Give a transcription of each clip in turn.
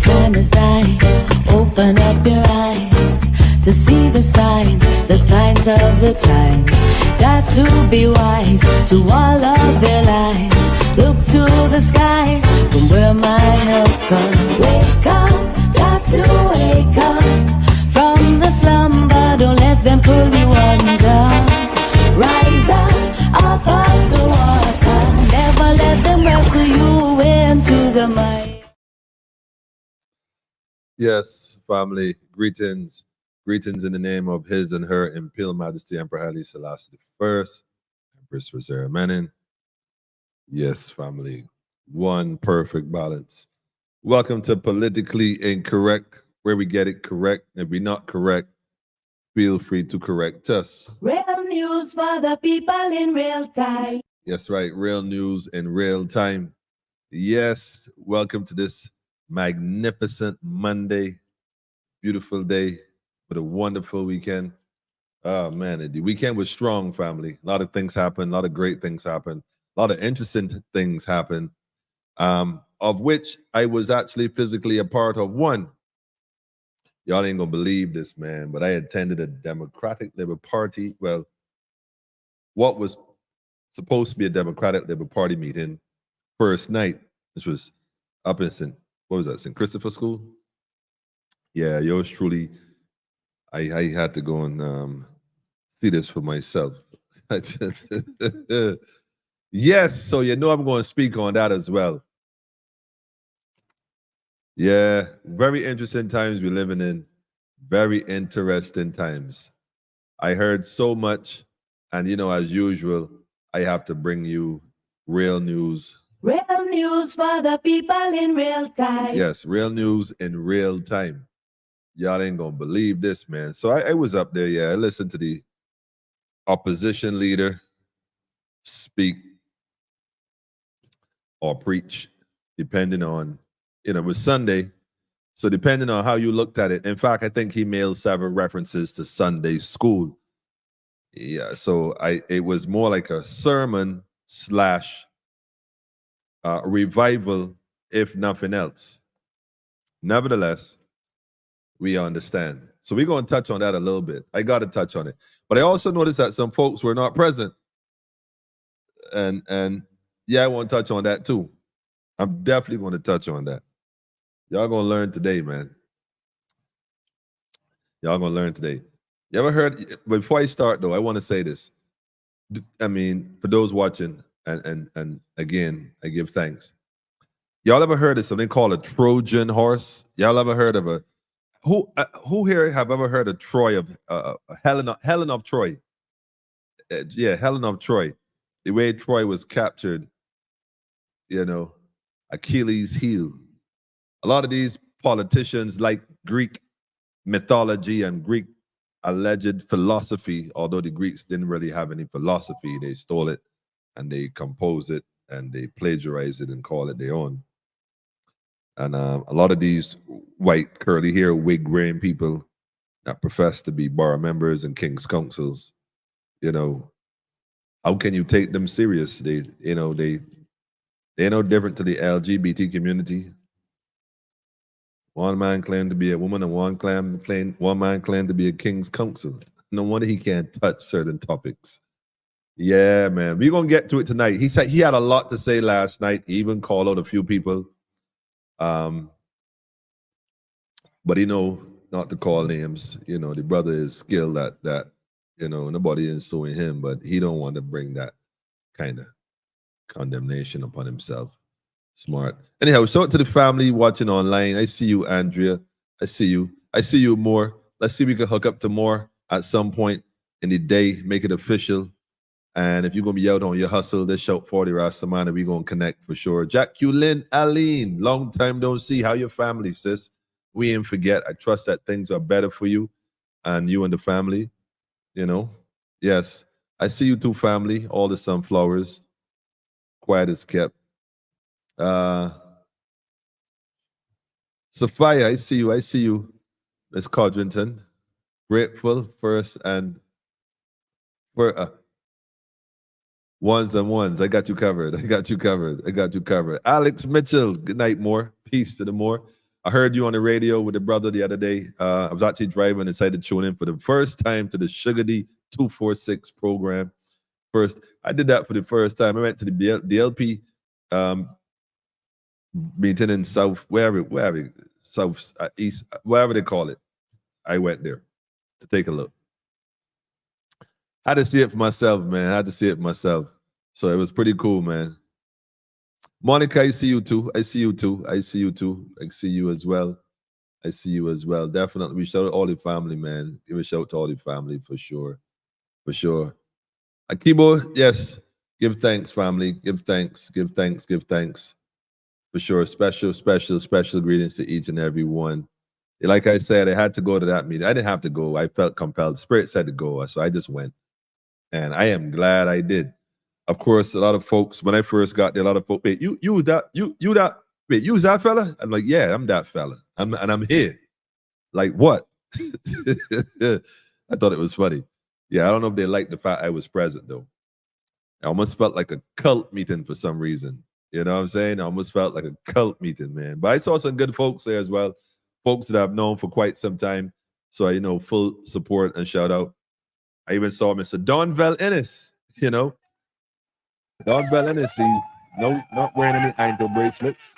time is nigh. Open up your eyes to see the signs of the times. Got to be wise to all of their lives. Look to the sky from where my help comes. Wake up, got to wake up from the slumber. Don't let them pull you under. Rise up of the water. Never let them wrestle you into the mud. Yes, family, greetings. Greetings in the name of His and Her Imperial Majesty Emperor Haile Selassie I, Empress Rosera Menin. Yes, family, one perfect balance. Welcome to Politically Incorrect, where we get it correct. If we're not correct, feel free to correct us. Real news for the people in real time. Yes, right, real news in real time. Yes, welcome to this magnificent Monday, beautiful day with a wonderful weekend. Oh man, the weekend was strong, family. A lot of things happened, a lot of great things happened, a lot of interesting things happened, of which I was actually physically a part of one. Y'all ain't gonna believe this, man, but I attended a Democratic Labour Party, well, what was supposed to be a Democratic Labour Party meeting first night. This was up in St. Christopher School? Yeah, yours truly. I had to go and see this for myself. Yes, so you know I'm going to speak on that as well. Yeah, very interesting times we're living in. Very interesting times. I heard so much, and you know, as usual, I have to bring you real news. Real news for the people in real time. Yes, real news in real time. Y'all ain't gonna believe this, man. So I was up there, yeah. I listened to the opposition leader speak or preach, depending on, you know, it was Sunday. So depending on how you looked at it. In fact, I think he made several references to Sunday school. Yeah, so it was more like a sermon slash revival, if nothing else. Nevertheless, we understand. So we're going to touch on that a little bit. I got to touch on it. But I also noticed that some folks were not present. And yeah, I want to touch on that too. I'm definitely going to touch on that. Y'all going to learn today, man. Y'all going to learn today. You ever heard, before I start though, I want to say this. I mean, for those watching, and again, I give thanks. Y'all ever heard of something called a Trojan horse? Y'all ever heard of who here have ever heard of Troy, of Helen of Troy? Yeah, Helen of Troy. The way Troy was captured, you know, Achilles' heel. A lot of these politicians like Greek mythology and Greek alleged philosophy, although the Greeks didn't really have any philosophy. They stole it and they composed it and they plagiarized it and call it their own. And a lot of these white curly hair wig wearing people that profess to be bar members and king's councils, you know, how can you take them serious? They're no different to the LGBT community. One man claimed to be a woman and one man claimed to be a king's counsel. No wonder he can't touch certain topics. Yeah, man, we're gonna get to it tonight. He said he had a lot to say last night. He even called out a few people. But you know, not to call names, you know, the brother is skilled at that, you know, nobody is suing him, but he don't want to bring that kind of condemnation upon himself. Smart. Anyhow, shout out to the family watching online. I see you, Andrea. I see you. I see you more. Let's see if we can hook up to more at some point in the day, make it official. And if you're going to be out on your hustle, this shout 40 Rastaman, we're going to connect for sure. Jacqueline, Aline, long time don't see. How your family, sis? We ain't forget. I trust that things are better for you and you and the family, you know. Yes, I see you too, family. All the sunflowers. Quiet as kept. Sophia, I see you. I see you, Miss Codrington. Grateful first and for ones and ones. I got you covered. I got you covered. I got you covered. Alex Mitchell. Good night, more. Peace to the more. I heard you on the radio with the brother the other day. I was actually driving and decided to tune in for the first time to the Sugar D 246 program. I did that for the first time. I went to the DLP meeting in South, wherever, South, East, wherever they call it. I went there to take a look. I had to see it for myself, man. I had to see it for myself. So it was pretty cool, man. Monica, I see you too. I see you too. I see you too. I see you as well. I see you as well. Definitely. We shout out all the family, man. Give a shout out to all the family for sure. For sure. Akibo, yes. Give thanks, family. Give thanks. Give thanks. Give thanks. For sure. Special greetings to each and every one. Like I said, I had to go to that meeting. I didn't have to go. I felt compelled. The Spirit said to go, so I just went. And I am glad I did. Of course, a lot of folks, when I first got there, a lot of folks, wait, you was that fella? I'm like, yeah, I'm that fella. I'm here. Like, what? I thought it was funny. Yeah, I don't know if they liked the fact I was present, though. I almost felt like a cult meeting for some reason. You know what I'm saying? I almost felt like a cult meeting, man. But I saw some good folks there as well. Folks that I've known for quite some time. So, full support and shout out. I even saw Mr. Donvel Ennis, Donvel Ennis, he's not wearing any ankle bracelets.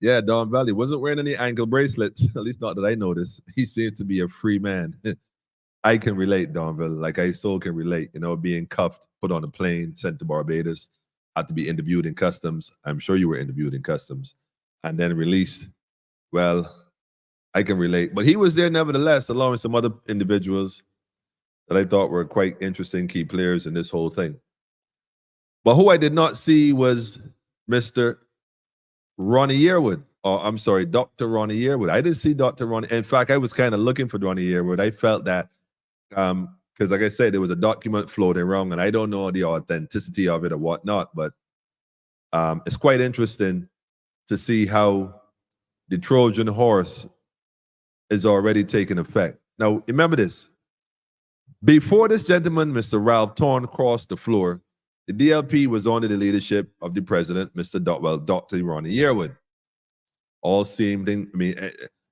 Yeah, Don Valley wasn't wearing any ankle bracelets, at least not that I noticed. He seemed to be a free man. I can relate, Donville. Like I so can relate, being cuffed, put on a plane, sent to Barbados, had to be interviewed in customs. I'm sure you were interviewed in customs and then released. Well, I can relate. But he was there nevertheless, along with some other individuals that I thought were quite interesting key players in this whole thing. But who I did not see was Mr. Ronnie Yearwood. I'm sorry, Dr. Ronnie Yearwood. I didn't see Dr. Ronnie. In fact, I was kind of looking for Ronnie Yearwood. I felt that, because like I said, there was a document floating around, and I don't know the authenticity of it or whatnot, but it's quite interesting to see how the Trojan horse is already taking effect. Now, remember this. Before this gentleman, Mr. Ralph Thorne, crossed the floor, the DLP was under the leadership of the president, Dr. Ronnie Yearwood. All seemed,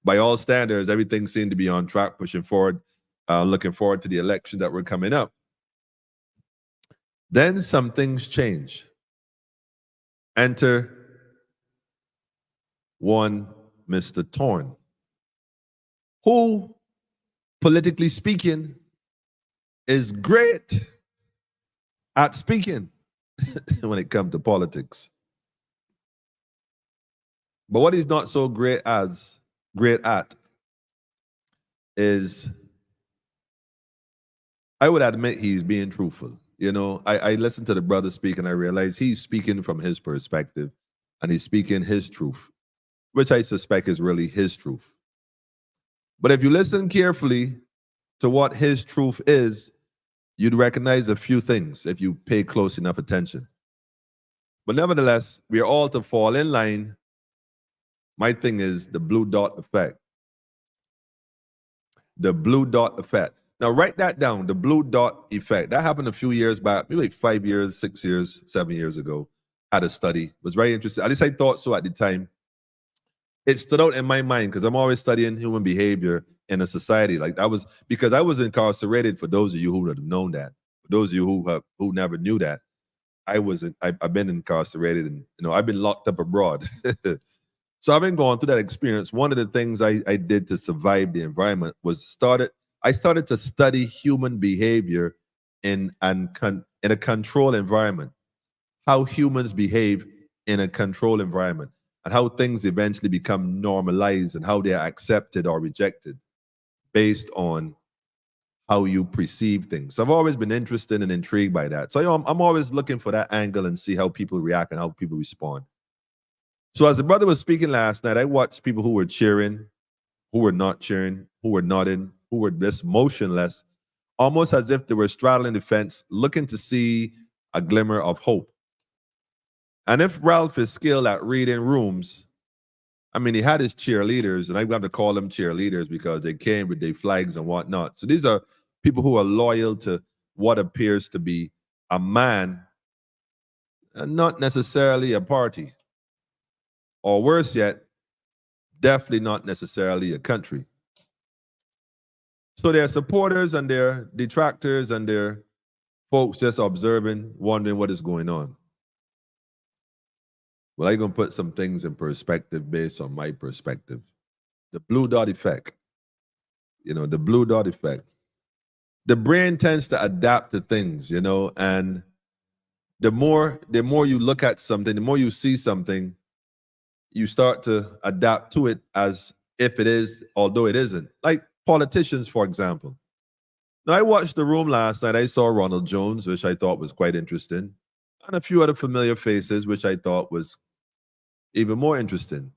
by all standards, everything seemed to be on track, pushing forward, looking forward to the election that were coming up. Then some things change. Enter one Mr. Thorne, who, politically speaking, is great at speaking when it comes to politics. But what he's not so great at is, I would admit he's being truthful. I listened to the brother speak and I realized he's speaking from his perspective and he's speaking his truth, which I suspect is really his truth. But if you listen carefully to what his truth is, you'd recognize a few things if you pay close enough attention. But nevertheless, we are all to fall in line. My thing is the blue dot effect. The blue dot effect. Now, write that down, the blue dot effect. That happened a few years back, maybe like 5 years, 6 years, 7 years ago. I had a study. It was very interesting. At least I thought so at the time. It stood out in my mind because I'm always studying human behavior in a society. Like because I was incarcerated, for those of you who would have known that. For those of you who never knew that, I've been incarcerated and I've been locked up abroad. So I've been going through that experience. One of the things I did to survive the environment was I started to study human behavior in a controlled environment, how humans behave in a controlled environment, and how things eventually become normalized and how they are accepted or rejected based on how you perceive things. So I've always been interested and intrigued by that. So I'm always looking for that angle and see how people react and how people respond. So as the brother was speaking last night, I watched people who were cheering, who were not cheering, who were nodding, who were just motionless, almost as if they were straddling the fence, looking to see a glimmer of hope. And if Ralph is skilled at reading rooms, he had his cheerleaders, and I have to call them cheerleaders because they came with their flags and whatnot. So these are people who are loyal to what appears to be a man and not necessarily a party or worse yet, definitely not necessarily a country. So there are supporters and there are detractors and there are folks just observing, wondering what is going on. Well, I'm going to put some things in perspective based on my perspective. The blue dot effect. You know, the blue dot effect. The brain tends to adapt to things, you know, and the more you look at something, the more you see something, you start to adapt to it as if it is, although it isn't. Like politicians, for example. Now, I watched The Room last night. I saw Ronald Jones, which I thought was quite interesting, and a few other familiar faces, which I thought was even more interesting.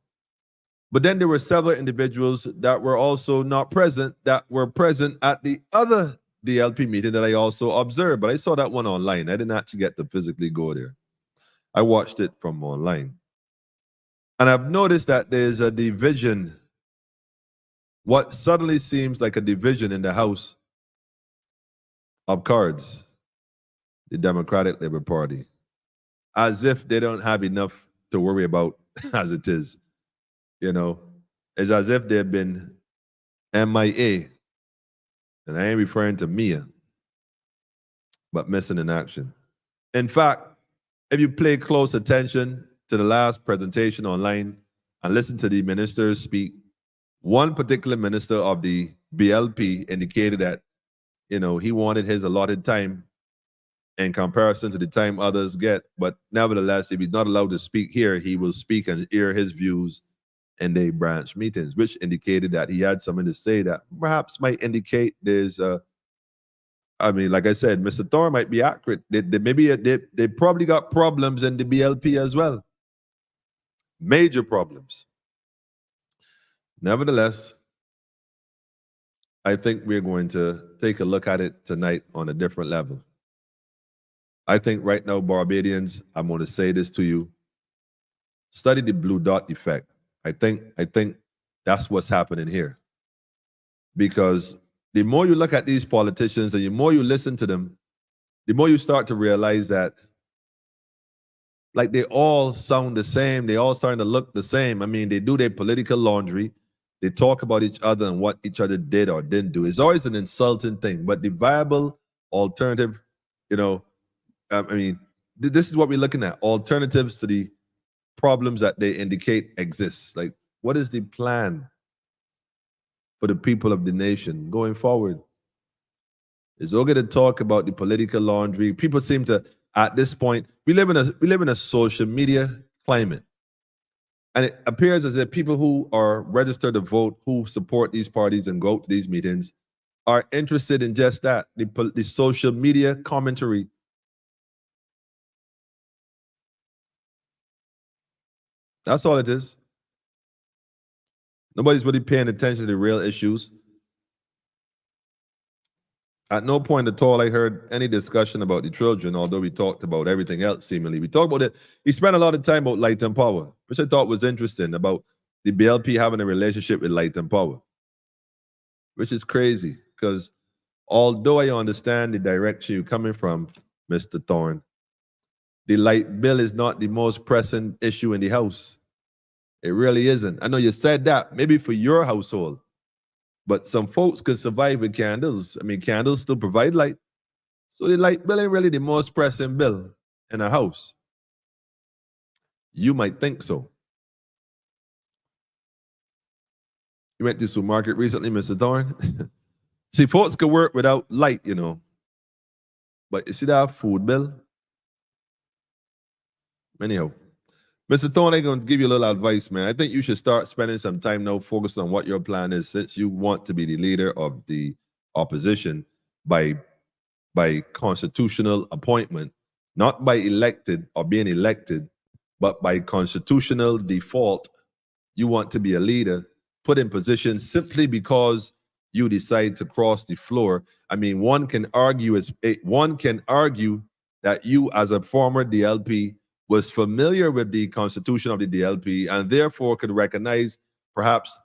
But then there were several individuals that were also not present, that were present at the other DLP meeting that I also observed. But I saw that one online. I didn't actually get to physically go there. I watched it from online. And I've noticed that there's a division, what suddenly seems like a division in the House of Cards, the Democratic Labour Party, as if they don't have enough to worry about as it is. You know, it's as if they've been MIA, and I ain't referring to Mia, but missing in action. In fact, if you pay close attention to the last presentation online and listen to the ministers speak, one particular minister of the BLP indicated that, you know, he wanted his allotted time in comparison to the time others get, but nevertheless, if he's not allowed to speak here, he will speak and hear his views in the branch meetings, which indicated that he had something to say that perhaps might indicate there's I mean, like I said, Mr. Thorne might be accurate. They probably got problems in the BLP as well. Major problems. Nevertheless, I think we're going to take a look at it tonight on a different level. I think right now, Barbadians, I'm going to say this to you. Study the blue dot effect. I think that's what's happening here. Because the more you look at these politicians and the more you listen to them, the more you start to realize that like they all sound the same. They all starting to look the same. I mean, they do their political laundry. They talk about each other and what each other did or didn't do. It's always an insulting thing. But the viable alternative, you know, I mean, this is what we're looking at. Alternatives to the problems that they indicate exist. Like, what is the plan for the people of the nation going forward? It's okay to talk about the political laundry. People seem to, at this point, we live in a social media climate. And it appears as if people who are registered to vote, who support these parties and go to these meetings, are interested in just that, the social media commentary. That's all it is. Nobody's really paying attention to the real issues. At no point at all I heard any discussion about the Trojan, although we talked about everything else seemingly. We talked about it. We spent a lot of time about light and power, which I thought was interesting, about the BLP having a relationship with light and power, which is crazy because although I understand the direction you're coming from, Mr. Thorne, the light bill is not the most pressing issue in the House. It really isn't. I know you said that, maybe for your household, but some folks could survive with candles. I mean, candles still provide light. So the light bill ain't really the most pressing bill in a house. You might think so. You went to the supermarket recently, Mr. Thorne? See, folks could work without light, you know. But you see that food bill? Anyhow, Mr. Thorne, I'm going to give you a little advice, man. I think you should start spending some time now focused on what your plan is, since you want to be the leader of the opposition by constitutional appointment, not by elected or being elected, but by constitutional default. You want to be a leader, put in position simply because you decide to cross the floor. I mean, one can argue that you, as a former DLP, was familiar with the constitution of the DLP and therefore could recognize perhaps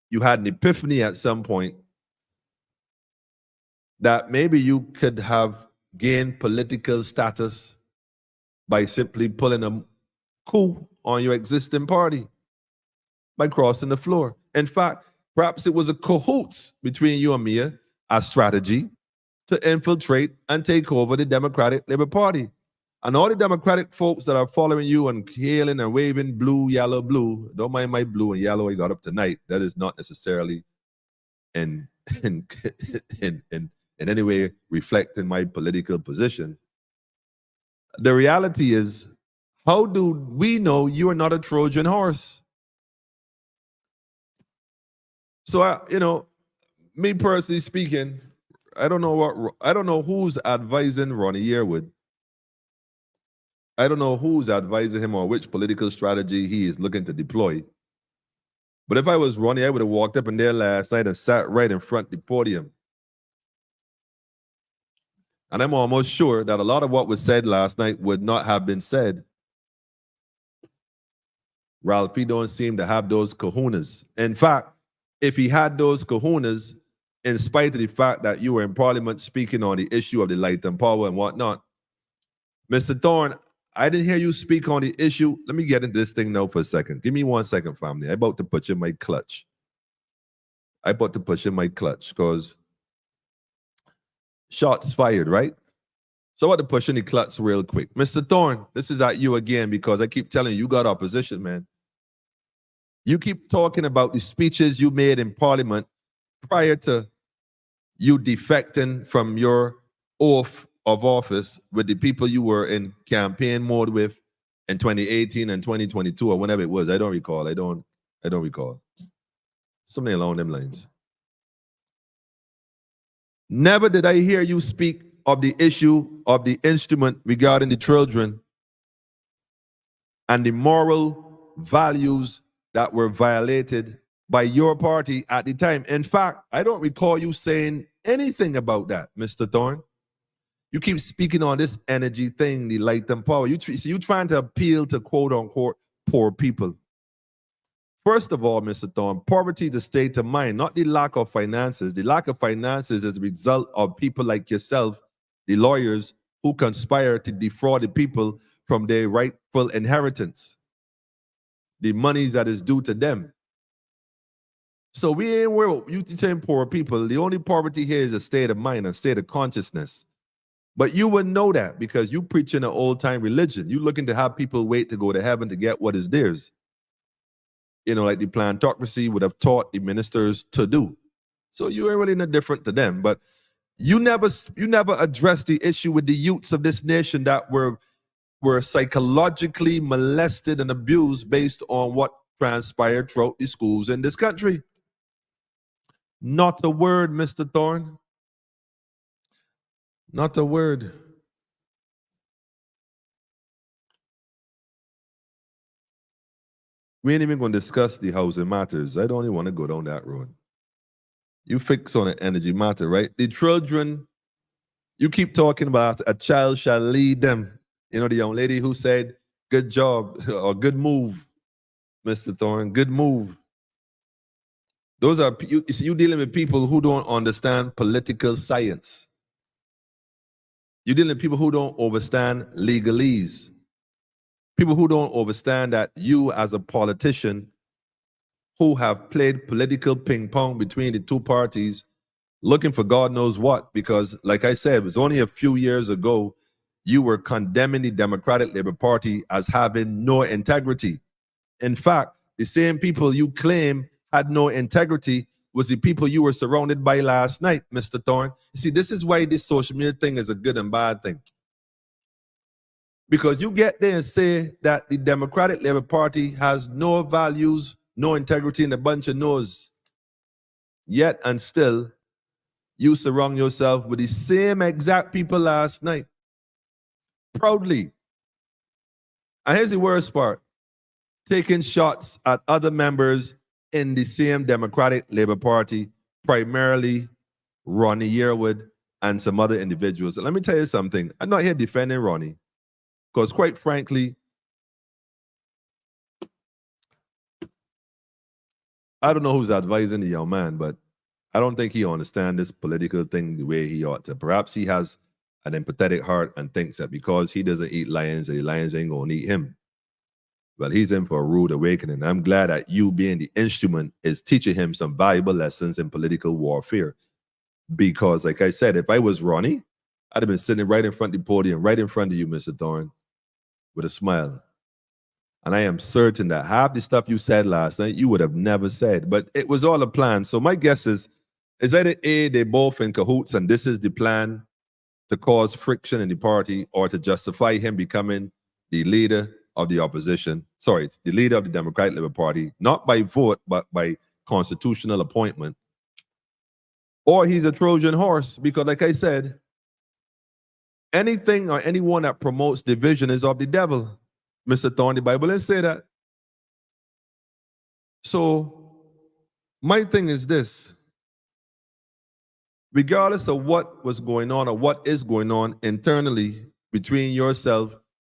you had an epiphany at some point that maybe you could have gained political status by simply pulling a coup on your existing party by crossing the floor. In fact, perhaps it was a cahoots between you and Mia, a strategy to infiltrate and take over the Democratic Labour Party. And all the Democratic folks that are following you and hailing and waving blue, yellow, blue, don't mind my blue and yellow I got up tonight. That is not necessarily in any way reflecting my political position. The reality is, how do we know you are not a Trojan horse? So, me personally speaking, I don't know who's advising Ronnie Yearwood. I don't know who's advising him or which political strategy he is looking to deploy. But if I was Ronnie, I would have walked up in there last night and sat right in front of the podium. And I'm almost sure that a lot of what was said last night would not have been said. Ralph, he don't seem to have those kahunas. In fact, if he had those kahunas, in spite of the fact that you were in Parliament speaking on the issue of the light and power and whatnot, Mr. Thorne, I didn't hear you speak on the issue. Let me get into this thing now for a second. Give me 1 second, family. I'm about to put you in my clutch. Because shots fired, right? So I want to push in the clutch real quick. Mr. Thorne, this is at you again because I keep telling you got opposition, man. You keep talking about the speeches you made in Parliament prior to you defecting from your oath of office with the people you were in campaign mode with in 2018 and 2022 or whenever it was. I don't recall. I don't recall. Something along them lines. Never did I hear you speak of the issue of the instrument regarding the children and the moral values that were violated by your party at the time. In fact, I don't recall you saying anything about that, Mr. Thorne. You keep speaking on this energy thing, the light and power. You're trying to appeal to quote-unquote poor people. First of all, Mr. Thorne, poverty is the state of mind, not the lack of finances. The lack of finances is a result of people like yourself, the lawyers, who conspire to defraud the people from their rightful inheritance, the monies that is due to them. So we ain't where you saying poor people. The only poverty here is a state of mind, a state of consciousness. But you wouldn't know that because you preach in an old-time religion. You looking to have people wait to go to heaven to get what is theirs. Like the plantocracy would have taught the ministers to do. So you ain't really no different to them. But you never addressed the issue with the youths of this nation that were psychologically molested and abused based on what transpired throughout the schools in this country. Not a word, Mr. Thorne. Not a word. We ain't even going to discuss the housing matters. I don't even want to go down that road. You fix on the energy matter, right? The children, you keep talking about a child shall lead them. The young lady who said, good job or good move, Mr. Thorne, good move. Those are, you dealing with people who don't understand political science. You're dealing with people who don't understand legalese. People who don't understand that you as a politician who have played political ping pong between the two parties, looking for God knows what, because like I said, it was only a few years ago, you were condemning the Democratic Labour Party as having no integrity. In fact, the same people you claim had no integrity was the people you were surrounded by last night, Mr. Thorne. You see, this is why this social media thing is a good and bad thing. Because you get there and say that the Democratic Labour Party has no values, no integrity, and a bunch of no's. Yet and still, you surround yourself with the same exact people last night. Proudly. And here's the worst part. Taking shots at other members in the same Democratic Labour Party, primarily Ronnie Yearwood and some other individuals. And let me tell you something. I'm not here defending Ronnie, because quite frankly, I don't know who's advising the young man, but I don't think he understands this political thing the way he ought to. Perhaps he has an empathetic heart and thinks that because he doesn't eat lions, the lions ain't going to eat him. Well, he's in for a rude awakening. I'm glad that you being the instrument is teaching him some valuable lessons in political warfare. Because like I said, if I was Ronnie, I'd have been sitting right in front of the podium, right in front of you, Mr. Thorne, with a smile. And I am certain that half the stuff you said last night, you would have never said. But it was all a plan. So my guess is either A, they both in cahoots, and this is the plan to cause friction in the party or to justify him becoming the leader of the opposition. Sorry, the leader of the Democratic Labour Party, not by vote, but by constitutional appointment. Or he's a Trojan horse, because like I said, anything or anyone that promotes division is of the devil. Mr. Thorne, the Bible didn't say that. So my thing is this. Regardless of what was going on or what is going on internally between yourself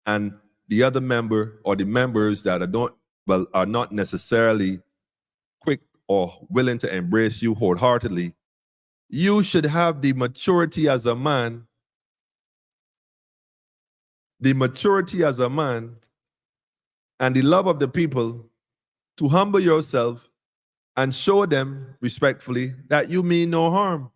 and the other member or the members that are not necessarily quick or willing to embrace you wholeheartedly, you should have the maturity as a man, and the love of the people to humble yourself and show them respectfully that you mean no harm.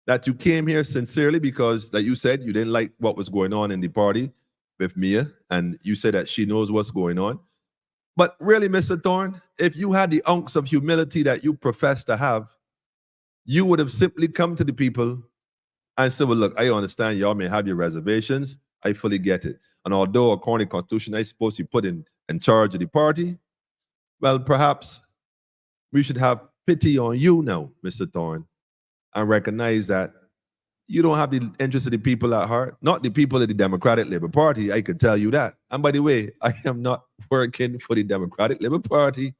That you came here sincerely because, like you said, you didn't like what was going on in the party with Mia, and you said that she knows what's going on. But really, Mr. Thorne, if you had the ounce of humility that you profess to have, you would have simply come to the people and said, well, look, I understand y'all may have your reservations. I fully get it. And although according to the Constitution, I suppose you put in charge of the party, well, perhaps we should have pity on you now, Mr. Thorne, and recognize that you don't have the interest of the people at heart, not the people of the Democratic Labour Party, I can tell you that. And by the way, I am not working for the Democratic Labour Party.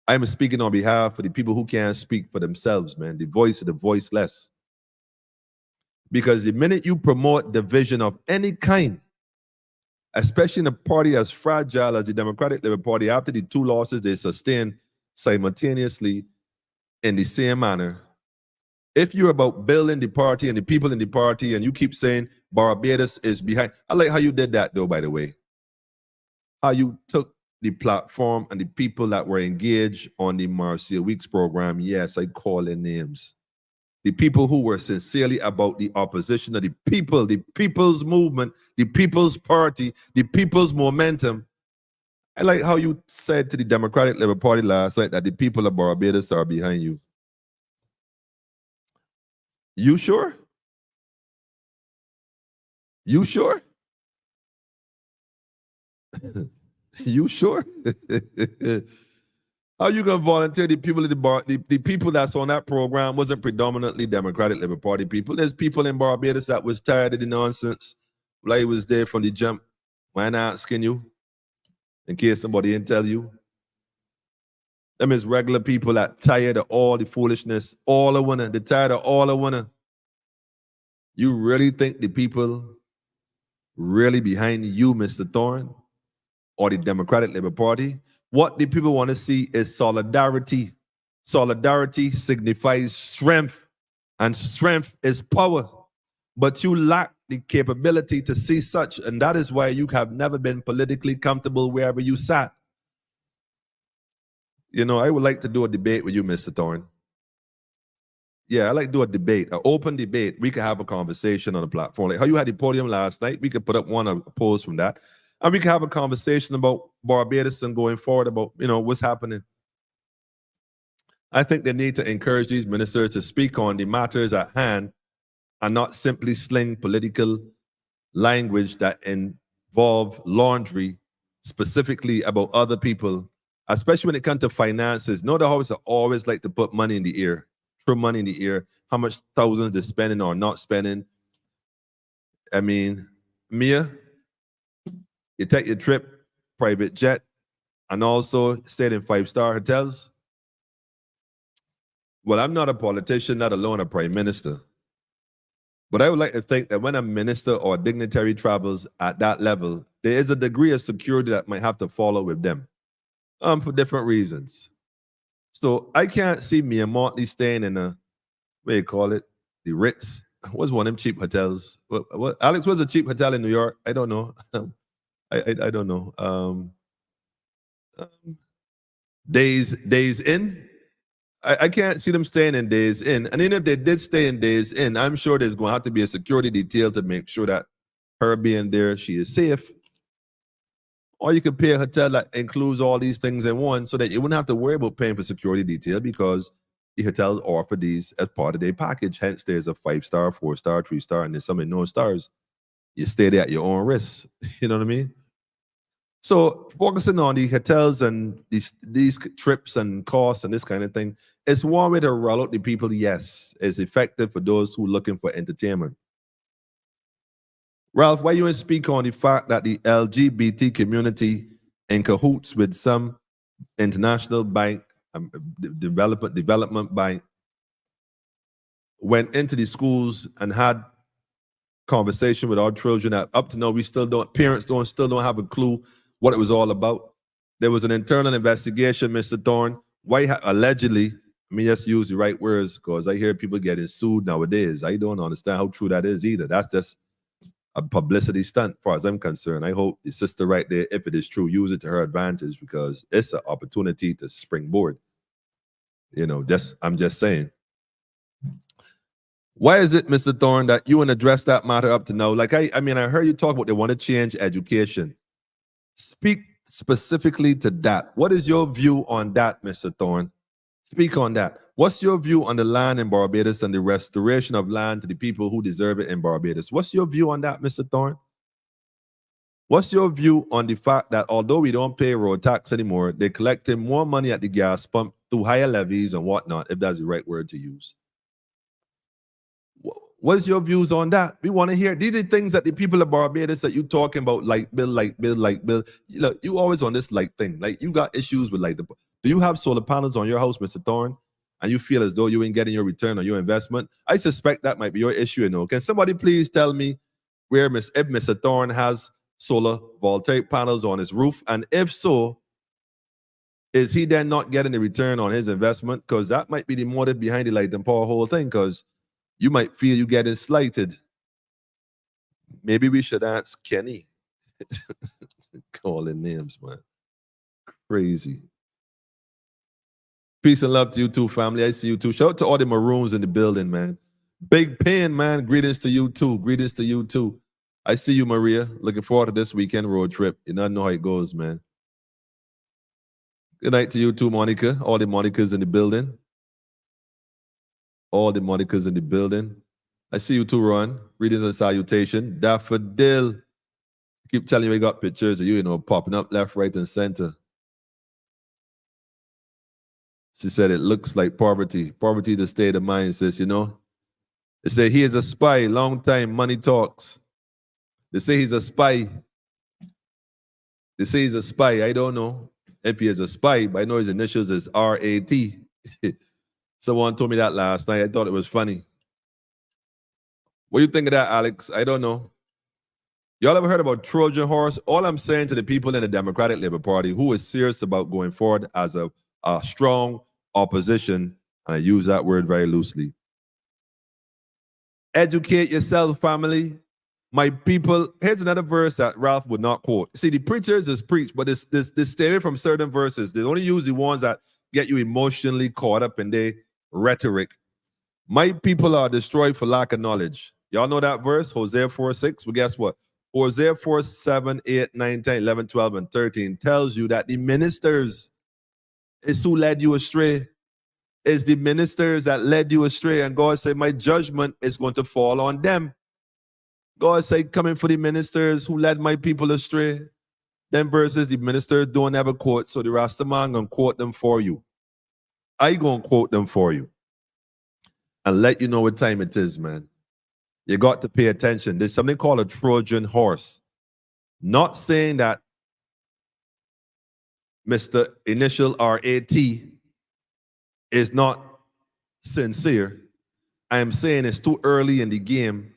I'm speaking on behalf of the people who can't speak for themselves, man, the voice of the voiceless. Because the minute you promote division of any kind, especially in a party as fragile as the Democratic Labour Party, after the two losses they sustained simultaneously in the same manner, if you're about building the party and the people in the party and you keep saying Barbados is behind, I like how you did that though, by the way. How you took the platform and the people that were engaged on the Marcia Weeks program, yes, I call their names. The people who were sincerely about the opposition of the people, the people's movement, the people's party, the people's momentum. I like how you said to the Democratic Labour Party last night that the people of Barbados are behind you. You sure? You sure? You sure? How you gonna volunteer the people of the people that's on that program wasn't predominantly Democratic Labour Party people. There's people in Barbados that was tired of the nonsense. Like was there from the jump. Why not asking you? In case somebody didn't tell you. Them is regular people that tired of all the foolishness, all the winner. They're tired of all the winner. You really think the people really behind you, Mr. Thorne, or the Democratic Labour Party? What the people want to see is solidarity. Solidarity signifies strength, and strength is power. But you lack the capability to see such, and that is why you have never been politically comfortable wherever you sat. You know, I would like to do a debate with you, Mr. Thorne. Yeah, I like to do a debate, an open debate. We could have a conversation on the platform. Like how you had the podium last night, we could put up a post from that. And we can have a conversation about Barbados and going forward about, you know, what's happening. I think they need to encourage these ministers to speak on the matters at hand and not simply sling political language that involve laundry specifically about other people, especially when it comes to finances. No, the house always like to put money in the air, throw money in the air, how much thousands they're spending or not spending. I mean, Mia, you take your trip, private jet, and also stayed in 5-star hotels. Well, I'm not a politician, not alone a prime minister. But I would like to think that when a minister or a dignitary travels at that level, there is a degree of security that might have to follow with them for different reasons. So I can't see Mia Motley staying in a, what do you call it, the Ritz. What's one of them cheap hotels? What Alex, what's a cheap hotel in New York? I don't know. I don't know. Days in. I can't see them staying in Days Inn. And even if they did stay in Days Inn, I'm sure there's going to have to be a security detail to make sure that her being there, she is safe. Or you could pay a hotel that includes all these things in one so that you wouldn't have to worry about paying for security detail because the hotels offer these as part of their package. Hence, there's a 5-star, 4-star, 3-star, and there's some with no stars. You stay there at your own risk. You know what I mean? So focusing on the hotels and these trips and costs and this kind of thing, it's one way to roll out the people. Yes, it's effective for those who are looking for entertainment. Ralph, why you want to speak on the fact that the LGBT community in cahoots with some international bank, development bank, went into the schools and had conversation with our Trojan that up to now we still don't, parents still don't have a clue what it was all about. There was an internal investigation, Mr. Thorne. Why allegedly, let me just use the right words because I hear people getting sued nowadays. I don't understand how true that is either. That's just a publicity stunt, as far as I'm concerned. I hope the sister right there, if it is true, use it to her advantage because it's an opportunity to springboard. You know, I'm just saying. Why is it, Mr. Thorne, that you want to address that matter up to now? Like, I mean, I heard you talk about they want to change education. Speak specifically to that. What is your view on that, Mr. Thorne? Speak on that. What's your view on the land in Barbados and the restoration of land to the people who deserve it in Barbados? What's your view on that, Mr. Thorne? What's your view on the fact that although we don't pay road tax anymore, they're collecting more money at the gas pump through higher levies and whatnot, if that's the right word to use? What's your views on that? We want to hear. These are things that the people of Barbados that you talking about, like bill. Look, you always on this like thing. Like you got issues with like do you have solar panels on your house, Mr. Thorne? And you feel as though you ain't getting your return on your investment? I suspect that might be your issue, you know. Can somebody please tell me where if Mr. Thorne has solar voltaic panels on his roof? And if so, is he then not getting the return on his investment? Because that might be the motive behind the Light and Power whole thing, because you might feel you getting slighted. Maybe we should ask Kenny. Calling names, man. Crazy. Peace and love to you too, family. I see you too. Shout out to all the Maroons in the building, man. Big Pain, man. Greetings to you too. Greetings to you too. I see you, Maria. Looking forward to this weekend road trip. You don't know how it goes, man. Good night to you too, Monica. All the Monicas in the building. All the Monicas in the building. I see you too, Ron. Greetings and salutation. Daffodil. Keep telling you I got pictures of you know, popping up left, right, and center. She said it looks like poverty. Poverty, the state of mind, says, you know. They say he is a spy. Long time, money talks. They say he's a spy. They say he's a spy. I don't know if he is a spy, but I know his initials is R-A-T. Someone told me that last night. I thought it was funny. What do you think of that, Alex? I don't know. Y'all ever heard about Trojan horse? All I'm saying to the people in the Democratic Labor Party who is serious about going forward as a strong opposition, and I use that word very loosely. Educate yourself, family. My people, here's another verse that Ralph would not quote. See, the preachers is preach, but this stay away from certain verses. They only use the ones that get you emotionally caught up in their rhetoric. My people are destroyed for lack of knowledge. Y'all know that verse, Hosea 4:6. Well, guess what? Hosea 4, 7, 8, 9, 10, 11, 12, and 13 tells you that the ministers is who led you astray. It's the ministers that led you astray. And God said, my judgment is going to fall on them. God said, coming for the ministers who led my people astray. Them verses, the ministers don't ever quote, so the Rastaman going to quote them for you. I going to quote them for you. And let you know what time it is, man. You got to pay attention. There's something called a Trojan horse. Not saying that Mr. Initial R-A-T is not sincere. I am saying it's too early in the game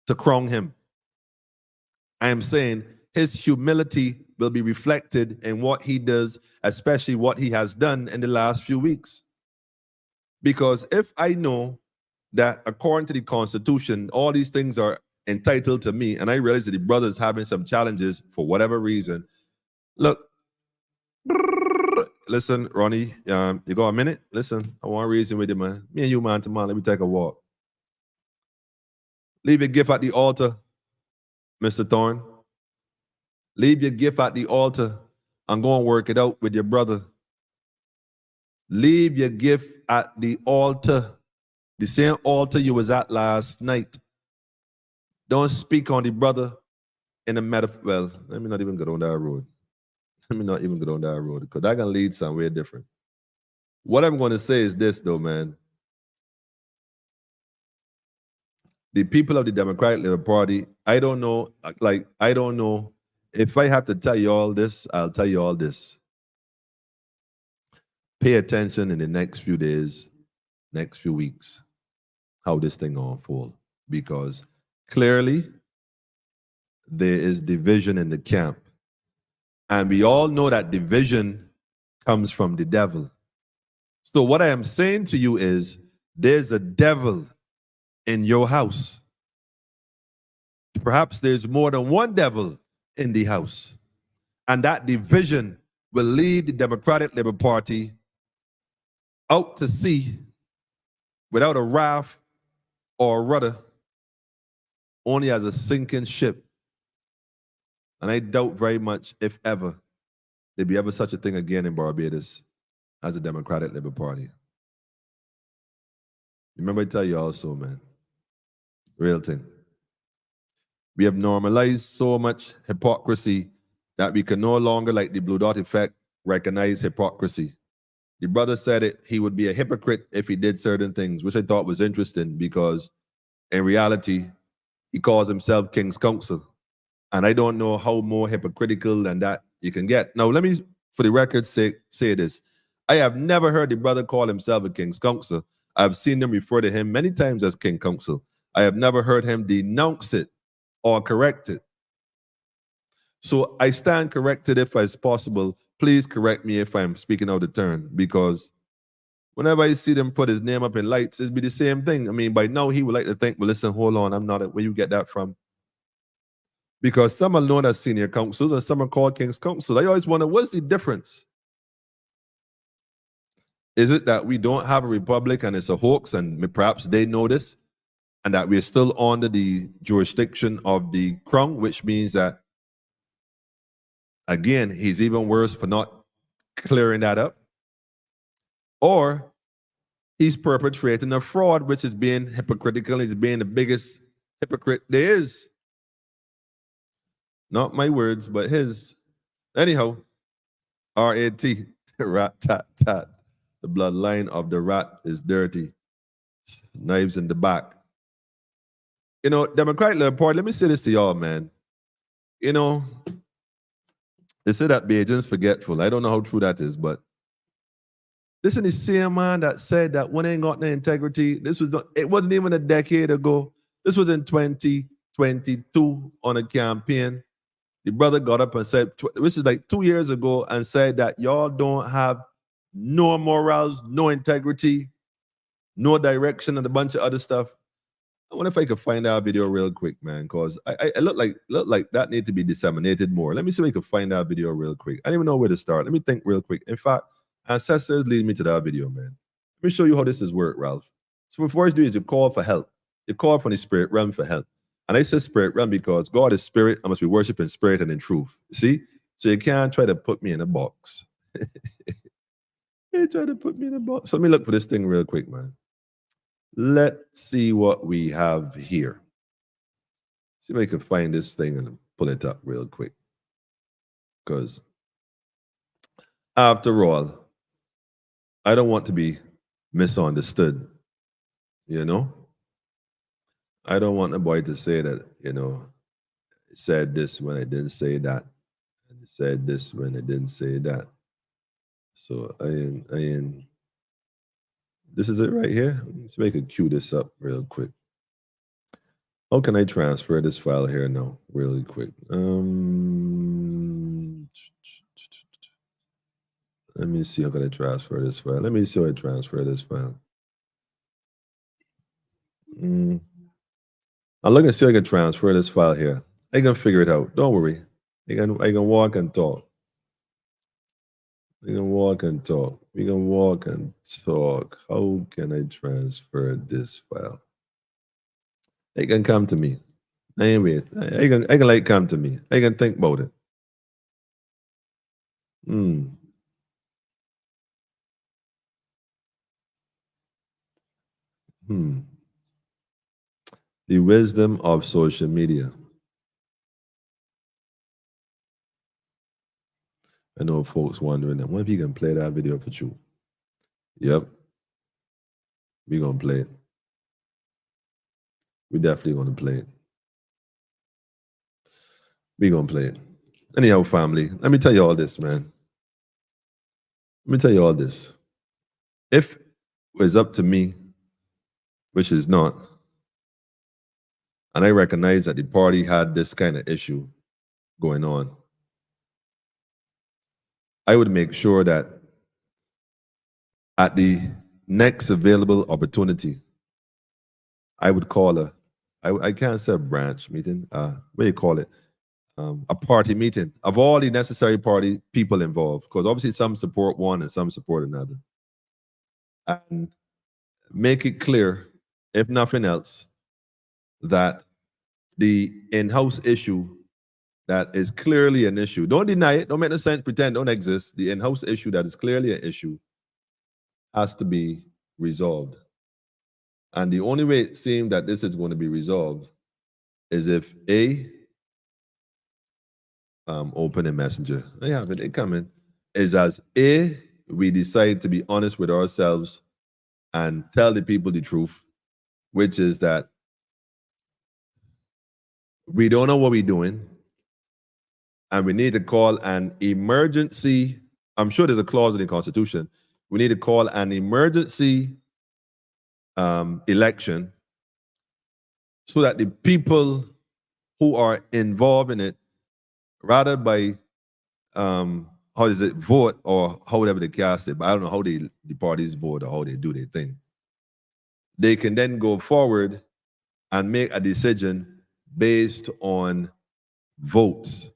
to crown him. I am saying his humility will be reflected in what he does, especially what he has done in the last few weeks. Because if I know that according to the Constitution, all these things are entitled to me, and I realize that the brother's having some challenges for whatever reason. Look, listen, Ronnie, you got a minute? Listen, I want to reason with you, man. Me and you, man, tomorrow, let me take a walk. Leave your gift at the altar, Mr. Thorne. Leave your gift at the altar and go and work it out with your brother. Leave your gift at the altar, the same altar you was at last night. Don't speak on the brother in a metaphor. Well, let me not even go down that road. Let me not even go down that road because that can lead somewhere different. What I'm going to say is this, though, man. The people of the Democratic Liberal Party, I don't know. If I have to tell you all this, I'll tell you all this. Pay attention in the next few days, next few weeks, how this thing will unfold. Because clearly, there is division in the camp. And we all know that division comes from the devil. So what I am saying to you is, there's a devil in your house. Perhaps there's more than one devil in the house. And that division will lead the Democratic Liberal Party out to sea without a raft or a rudder, only as a sinking ship. And I doubt very much, if ever, there'd be ever such a thing again in Barbados as a Democratic Liberal Party. Remember I tell you also, man, real thing. We have normalized so much hypocrisy that we can no longer, like the Blue Dot effect, recognize hypocrisy. The brother said it, he would be a hypocrite if he did certain things, which I thought was interesting because in reality, he calls himself King's Counsel. And I don't know how more hypocritical than that you can get. Now, let me, for the record, say this. I have never heard the brother call himself a King's Counsel. I've seen them refer to him many times as King Counsel. I have never heard him denounce it or correct it. So I stand corrected if it's possible. Please correct me if I'm speaking out of turn, because whenever I see them put his name up in lights, it'd be the same thing. I mean, by now he would like to think, well, listen, hold on, I'm not, where you get that from? Because some are known as senior counsels and some are called King's Counsels. I always wonder, what's the difference? Is it that we don't have a republic and it's a hoax and perhaps they know this, and that we're still under the jurisdiction of the crown, which means that, again, he's even worse for not clearing that up? Or he's perpetrating a fraud, which is being hypocritical. He's being the biggest hypocrite there is. Not my words, but his. Anyhow, R-A-T, rat-tat-tat. The bloodline of the rat is dirty. Knives in the back. You know, Democratic Liberal Party, let me say this to y'all, man. You know, they say that Beijing's forgetful. I don't know how true that is, but this is the same man that said that one ain't got no integrity. It wasn't even a decade ago. This was in 2022 on a campaign. The brother got up and said, which is like 2 years ago, and said that y'all don't have no morals, no integrity, no direction, and a bunch of other stuff. I wonder if I could find that video real quick, man, because I look like that need to be disseminated more. Let me see if I can find that video real quick. I don't even know where to start. Let me think real quick. In fact, ancestors lead me to that video, man. Let me show you how this is worked, Ralph. So what first do is you call for help. You call from the spirit realm for help. And I say spirit realm because God is spirit. I must be worshipped in spirit and in truth. See? So you can't try to put me in a box. You try to put me in a box. So let me look for this thing real quick, man. Let's see what we have here. See if I can find this thing and pull it up real quick. Because after all, I don't want to be misunderstood. You know? I don't want a boy to say that, you know, I said this when I didn't say that. And I said this when I didn't say that. So this is it right here. Let's make a cue this up real quick. How can I transfer this file here now, really quick? Let me see how can I transfer this file. Let me see how I transfer this file. I'm looking to see if I can transfer this file here. I can figure it out. Don't worry. I can walk and talk. We can walk and talk. We can walk and talk. How can I transfer this file? They can come to me. Anyway, I can like come to me. I can think about it. The wisdom of social media. I know folks wondering that. What if you can play that video for you? Yep. We're gonna play it. We're definitely gonna play it. We're gonna play it. Anyhow, family, let me tell you all this, man. Let me tell you all this. If it was up to me, which is not, and I recognize that the party had this kind of issue going on, I would make sure that at the next available opportunity, I would call I can't say a branch meeting, what do you call it? A party meeting of all the necessary party people involved, because obviously some support one and some support another. And make it clear, if nothing else, that the in-house issue that is clearly an issue, don't deny it, don't make no sense, pretend don't exist. The in-house issue that is clearly an issue has to be resolved. And the only way it seems that this is going to be resolved is if open a messenger. They have it, they come in. Is as we decide to be honest with ourselves and tell the people the truth, which is that we don't know what we're doing and we need to call an emergency. I'm sure there's a clause in the Constitution. We need to call an emergency election so that the people who are involved in it, rather by how does it vote or however they cast it, but I don't know how the parties vote or how they do their thing. They can then go forward and make a decision based on votes.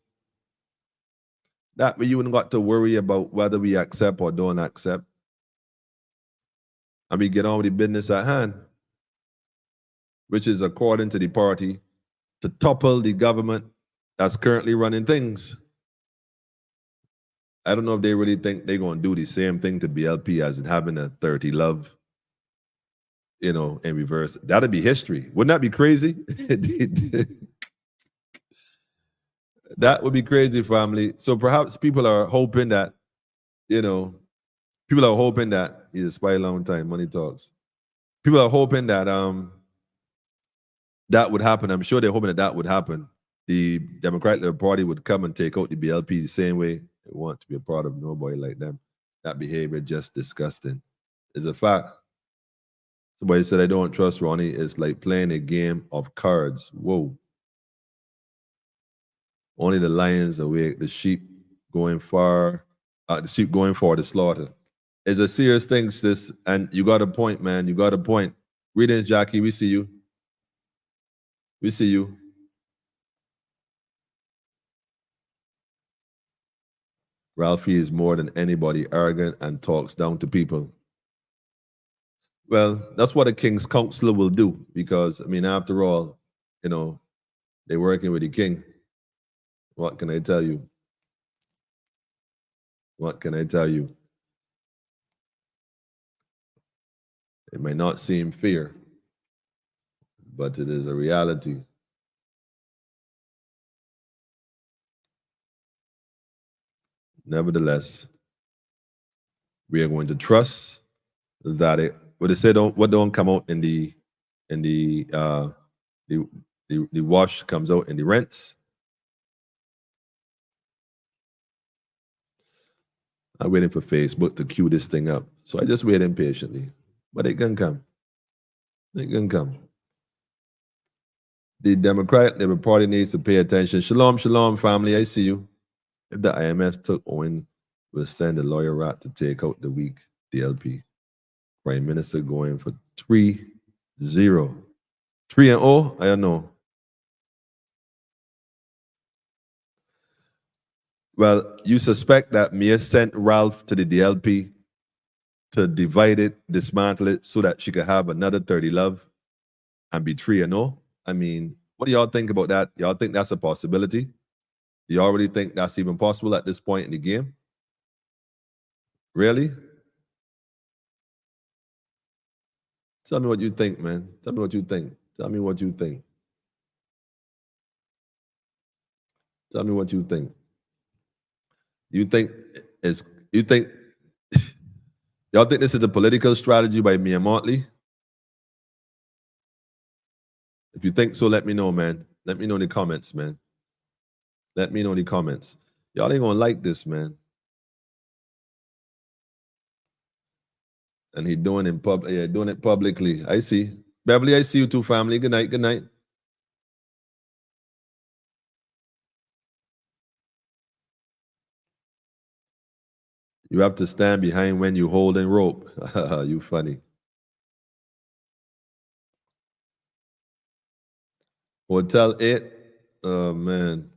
That way you wouldn't got to worry about whether we accept or don't accept. And we get on with the business at hand, which is, according to the party, to topple the government that's currently running things. I don't know if they really think they're going to do the same thing to BLP as in having a 30 love, in reverse. That'd be history. Wouldn't that be crazy? That would be crazy, family. So perhaps people are hoping that, he's a spy long time, money talks. People are hoping that that would happen. I'm sure they're hoping that would happen. The Democratic Party would come and take out the BLP the same way. They want to be a part of nobody like them. That behavior just disgusting. It's a fact. Somebody said, I don't trust Ronnie. It's like playing a game of cards. Whoa. Only the lions awake, the sheep going for the slaughter. It's a serious thing, sis. And you got a point, man. You got a point. Greetings, Jackie. We see you. We see you. Ralphie is more than anybody arrogant and talks down to people. Well, that's what a king's counselor will do, because, after all, they're working with the king. What can I tell you? What can I tell you? It may not seem fair, but it is a reality. Nevertheless, we are going to trust that what they say don't come out in the wash comes out in the rinse. I'm waiting for Facebook to queue this thing up, so I just wait impatiently. But it can come. It can come. The Democratic Labour Party needs to pay attention. Shalom, shalom, family. I see you. If the IMF took Owen, we'll send a lawyer rat to take out the weak DLP. Prime Minister going for 3-0. 3-0? I don't know. Well, you suspect that Mia sent Ralph to the DLP to divide it, dismantle it, so that she could have another 30 love and be 3-0? I mean, what do y'all think about that? Y'all think that's a possibility? Do y'all already think that's even possible at this point in the game? Really? Tell me what you think, man. Tell me what you think. Tell me what you think. Tell me what you think. You think it's you think y'all think this is a political strategy by Mia Motley? If you think so, let me know, man. Let me know in the comments, man. Let me know in the comments. Y'all ain't gonna like this, man. And he doing it publicly. I see. Beverly, I see you too, family. Good night. Good night. You have to stand behind when you holding rope. You funny. Hotel 8. Oh man.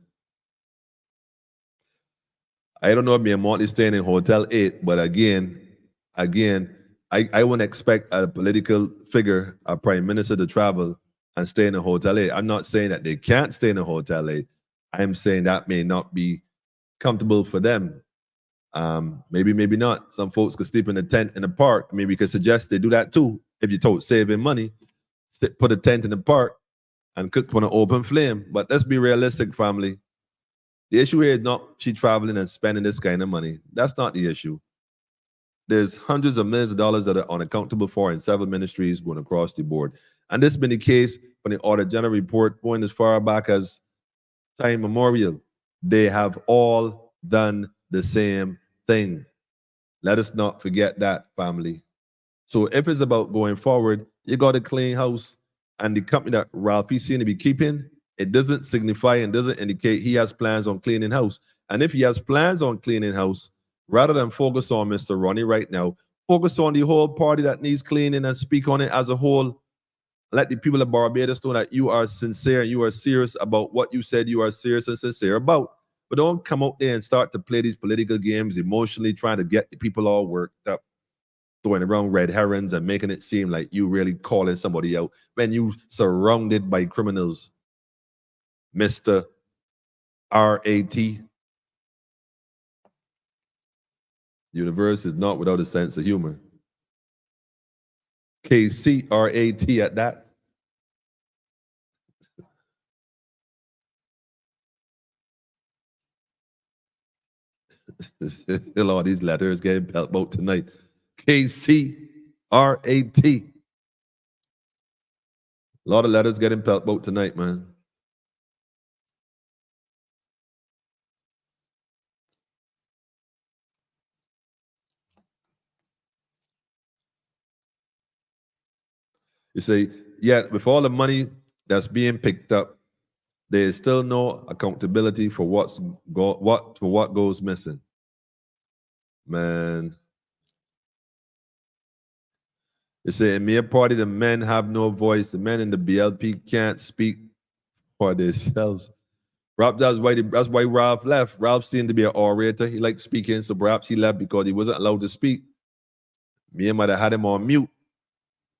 I don't know if Mia Motley staying in Hotel 8, but again, I wouldn't expect a political figure, a prime minister, to travel and stay in a Hotel 8. I'm not saying that they can't stay in a Hotel 8. I'm saying that may not be comfortable for them. Maybe not. Some folks could sleep in a tent in the park. Maybe we could suggest they do that too. If you're told saving money, put a tent in the park and cook on an open flame. But let's be realistic, family. The issue here is not she traveling and spending this kind of money. That's not the issue. There's hundreds of millions of dollars that are unaccountable for in several ministries going across the board. And this has been the case for the Auditor General report going as far back as time memorial. They have all done the same thing. Let us not forget that, family. So if it's about going forward, you got to clean house. And the company that Ralph is seeing to be keeping, it doesn't signify and doesn't indicate he has plans on cleaning house. And if he has plans on cleaning house, rather than focus on Mr. Ronnie right now, focus on the whole party that needs cleaning and speak on it as a whole. Let the people of Barbados know that you are sincere and you are serious about what you said you are serious and sincere about. But don't come out there and start to play these political games emotionally, trying to get the people all worked up, throwing around red herrings and making it seem like you really calling somebody out when you surrounded by criminals. Mr. R.A.T. Universe is not without a sense of humor. KCRAT at that. All these letters getting pelt out tonight. KCRAT. A lot of letters getting pelt out tonight, man. You say, yet with all the money that's being picked up, there is still no accountability for what goes missing. Man. They say in mere party, the men have no voice. The men in the BLP can't speak for themselves. That's why Ralph left. Ralph seemed to be an orator. He liked speaking, so perhaps he left because he wasn't allowed to speak. Mia might have had him on mute.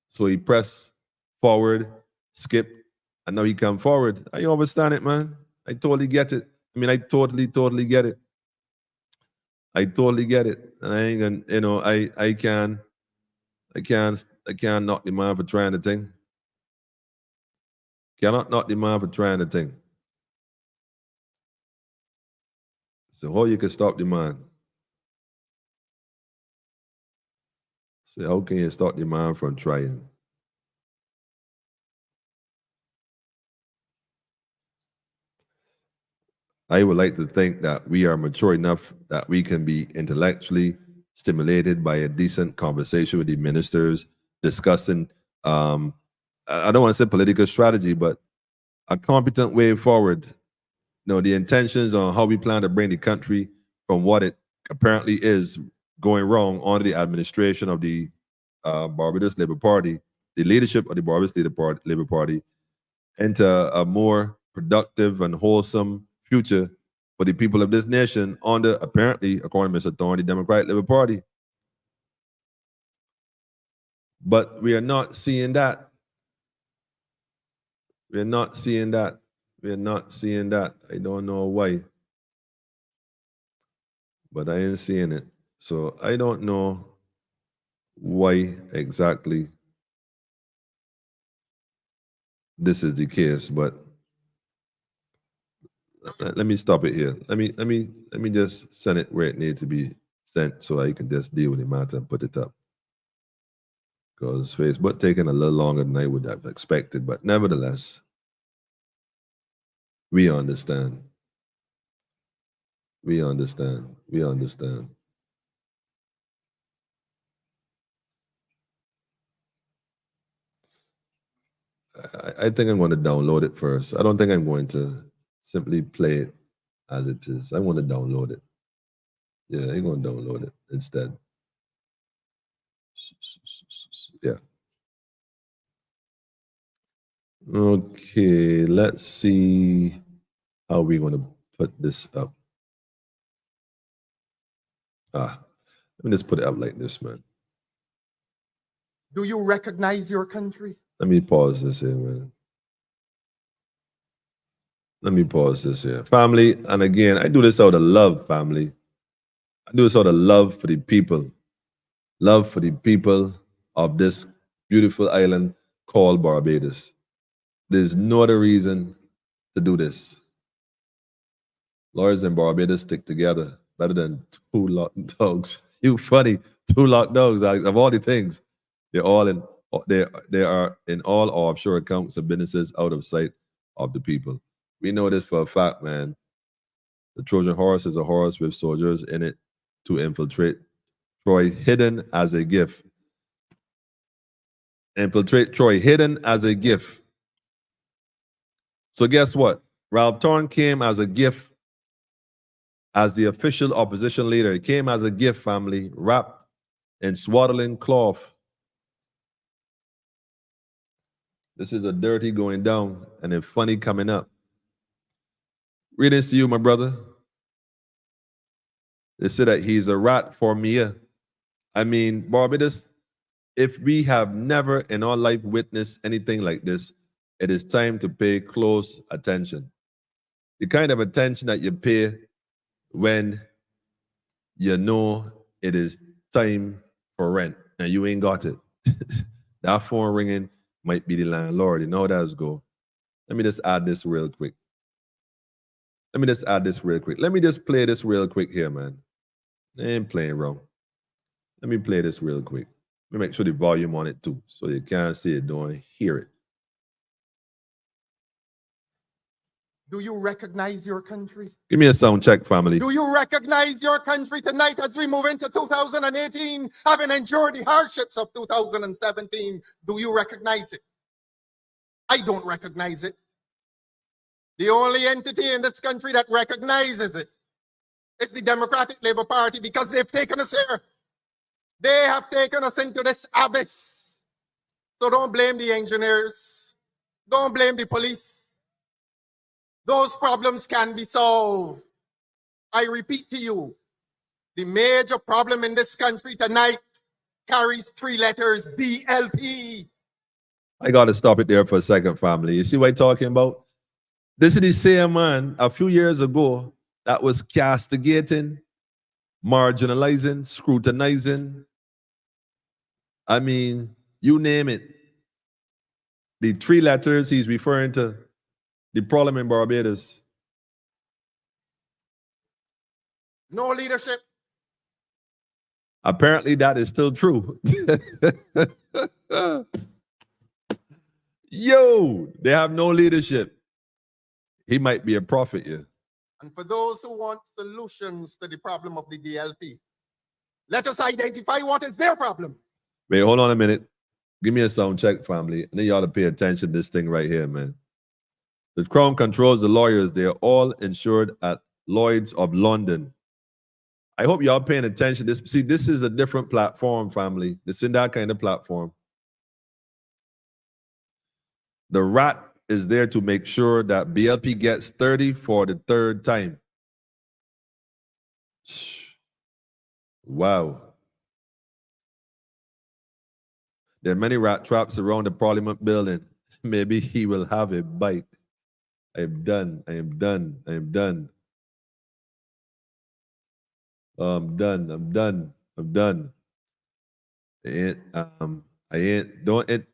So he pressed forward, skipped, and now he come forward. I understand it, man. I totally get it. I mean, I totally get it. I totally get it. And I ain't gonna, I can't knock the man for trying the thing. Cannot knock the man for trying the thing. So how you can stop the man? So how can you stop the man from trying? I would like to think that we are mature enough that we can be intellectually stimulated by a decent conversation with the ministers discussing, I don't want to say political strategy, but a competent way forward. The intentions on how we plan to bring the country from what it apparently is going wrong under the administration of the Barbados Labour Party, the leadership of the Barbados Labour Party, into a more productive and wholesome future for the people of this nation under, apparently, according to Mr. Thorne, the Democratic Liberal Party. But we are not seeing that. We're not seeing that. We're not seeing that. I don't know why. But I ain't seeing it. So I don't know why exactly this is the case, but let me stop it here. Let me just send it where it needs to be sent so I can just deal with the matter and put it up. Because Facebook taking a little longer than I would have expected, but nevertheless, we understand. We understand. We understand. I think I'm going to download it first. I don't think I'm going to simply play it as it is. I want to download it. Yeah, I'm going to download it instead. Yeah. Okay, let's see how we're going to put this up. Let me just put it up like this, man. Do you recognize your country? Let me pause this here, man. Let me pause this here. Family, and again, I do this out of love, family. I do this out of love for the people. Love for the people of this beautiful island called Barbados. There's no other reason to do this. Lawyers in Barbados stick together better than two locked dogs. You funny, two locked dogs. Of all the things, they are in all offshore accounts of businesses out of sight of the people. We know this for a fact, man. The Trojan horse is a horse with soldiers in it to infiltrate Troy, hidden as a gift. Infiltrate Troy, hidden as a gift. So guess what? Ralph Thorne came as a gift as the official opposition leader. He came as a gift, family, wrapped in swaddling cloth. This is a dirty going down and a funny coming up. Greetings to you, my brother. They say that he's a rat for me. I mean, Barbados, if we have never in our life witnessed anything like this, it is time to pay close attention. The kind of attention that you pay when you know it is time for rent and you ain't got it. That phone ringing might be the landlord. You know how that's go. Let me just add this real quick. Let me just play this real quick here, man. I ain't playing wrong. Let me play this real quick. Let me make sure the volume on it too, so you can't see it, don't hear it. Do you recognize your country? Give me a sound check, family. Do you recognize your country tonight as we move into 2018, having endured the hardships of 2017? Do you recognize it? I don't recognize it. The only entity in this country that recognizes it is the Democratic Labour Party, because they've taken us here. They have taken us into this abyss. So don't blame the engineers. Don't blame the police. Those problems can be solved. I repeat to you, the major problem in this country tonight carries 3 letters, DLP. I got to stop it there for a second, family. You see what I'm talking about? This is the same man a few years ago that was castigating, marginalizing, scrutinizing. I mean, you name it. The 3 letters he's referring to, the problem in Barbados. No leadership. Apparently that is still true. Yo, they have no leadership. He might be a prophet, yeah. And for those who want solutions to the problem of the DLP, let us identify what is their problem. Wait, hold on a minute. Give me a sound check, family. I need y'all to pay attention to this thing right here, man. The Crown controls the lawyers. They are all insured at Lloyd's of London. I hope y'all paying attention. This is a different platform, family. This is that kind of platform. The rat is there to make sure that BLP gets 30 for the 3rd time. Wow. There are many rat traps around the Parliament building. Maybe he will have a bite. I am done. I am done. I am done. I'm done. I'm done. I'm done. I ain't don't it.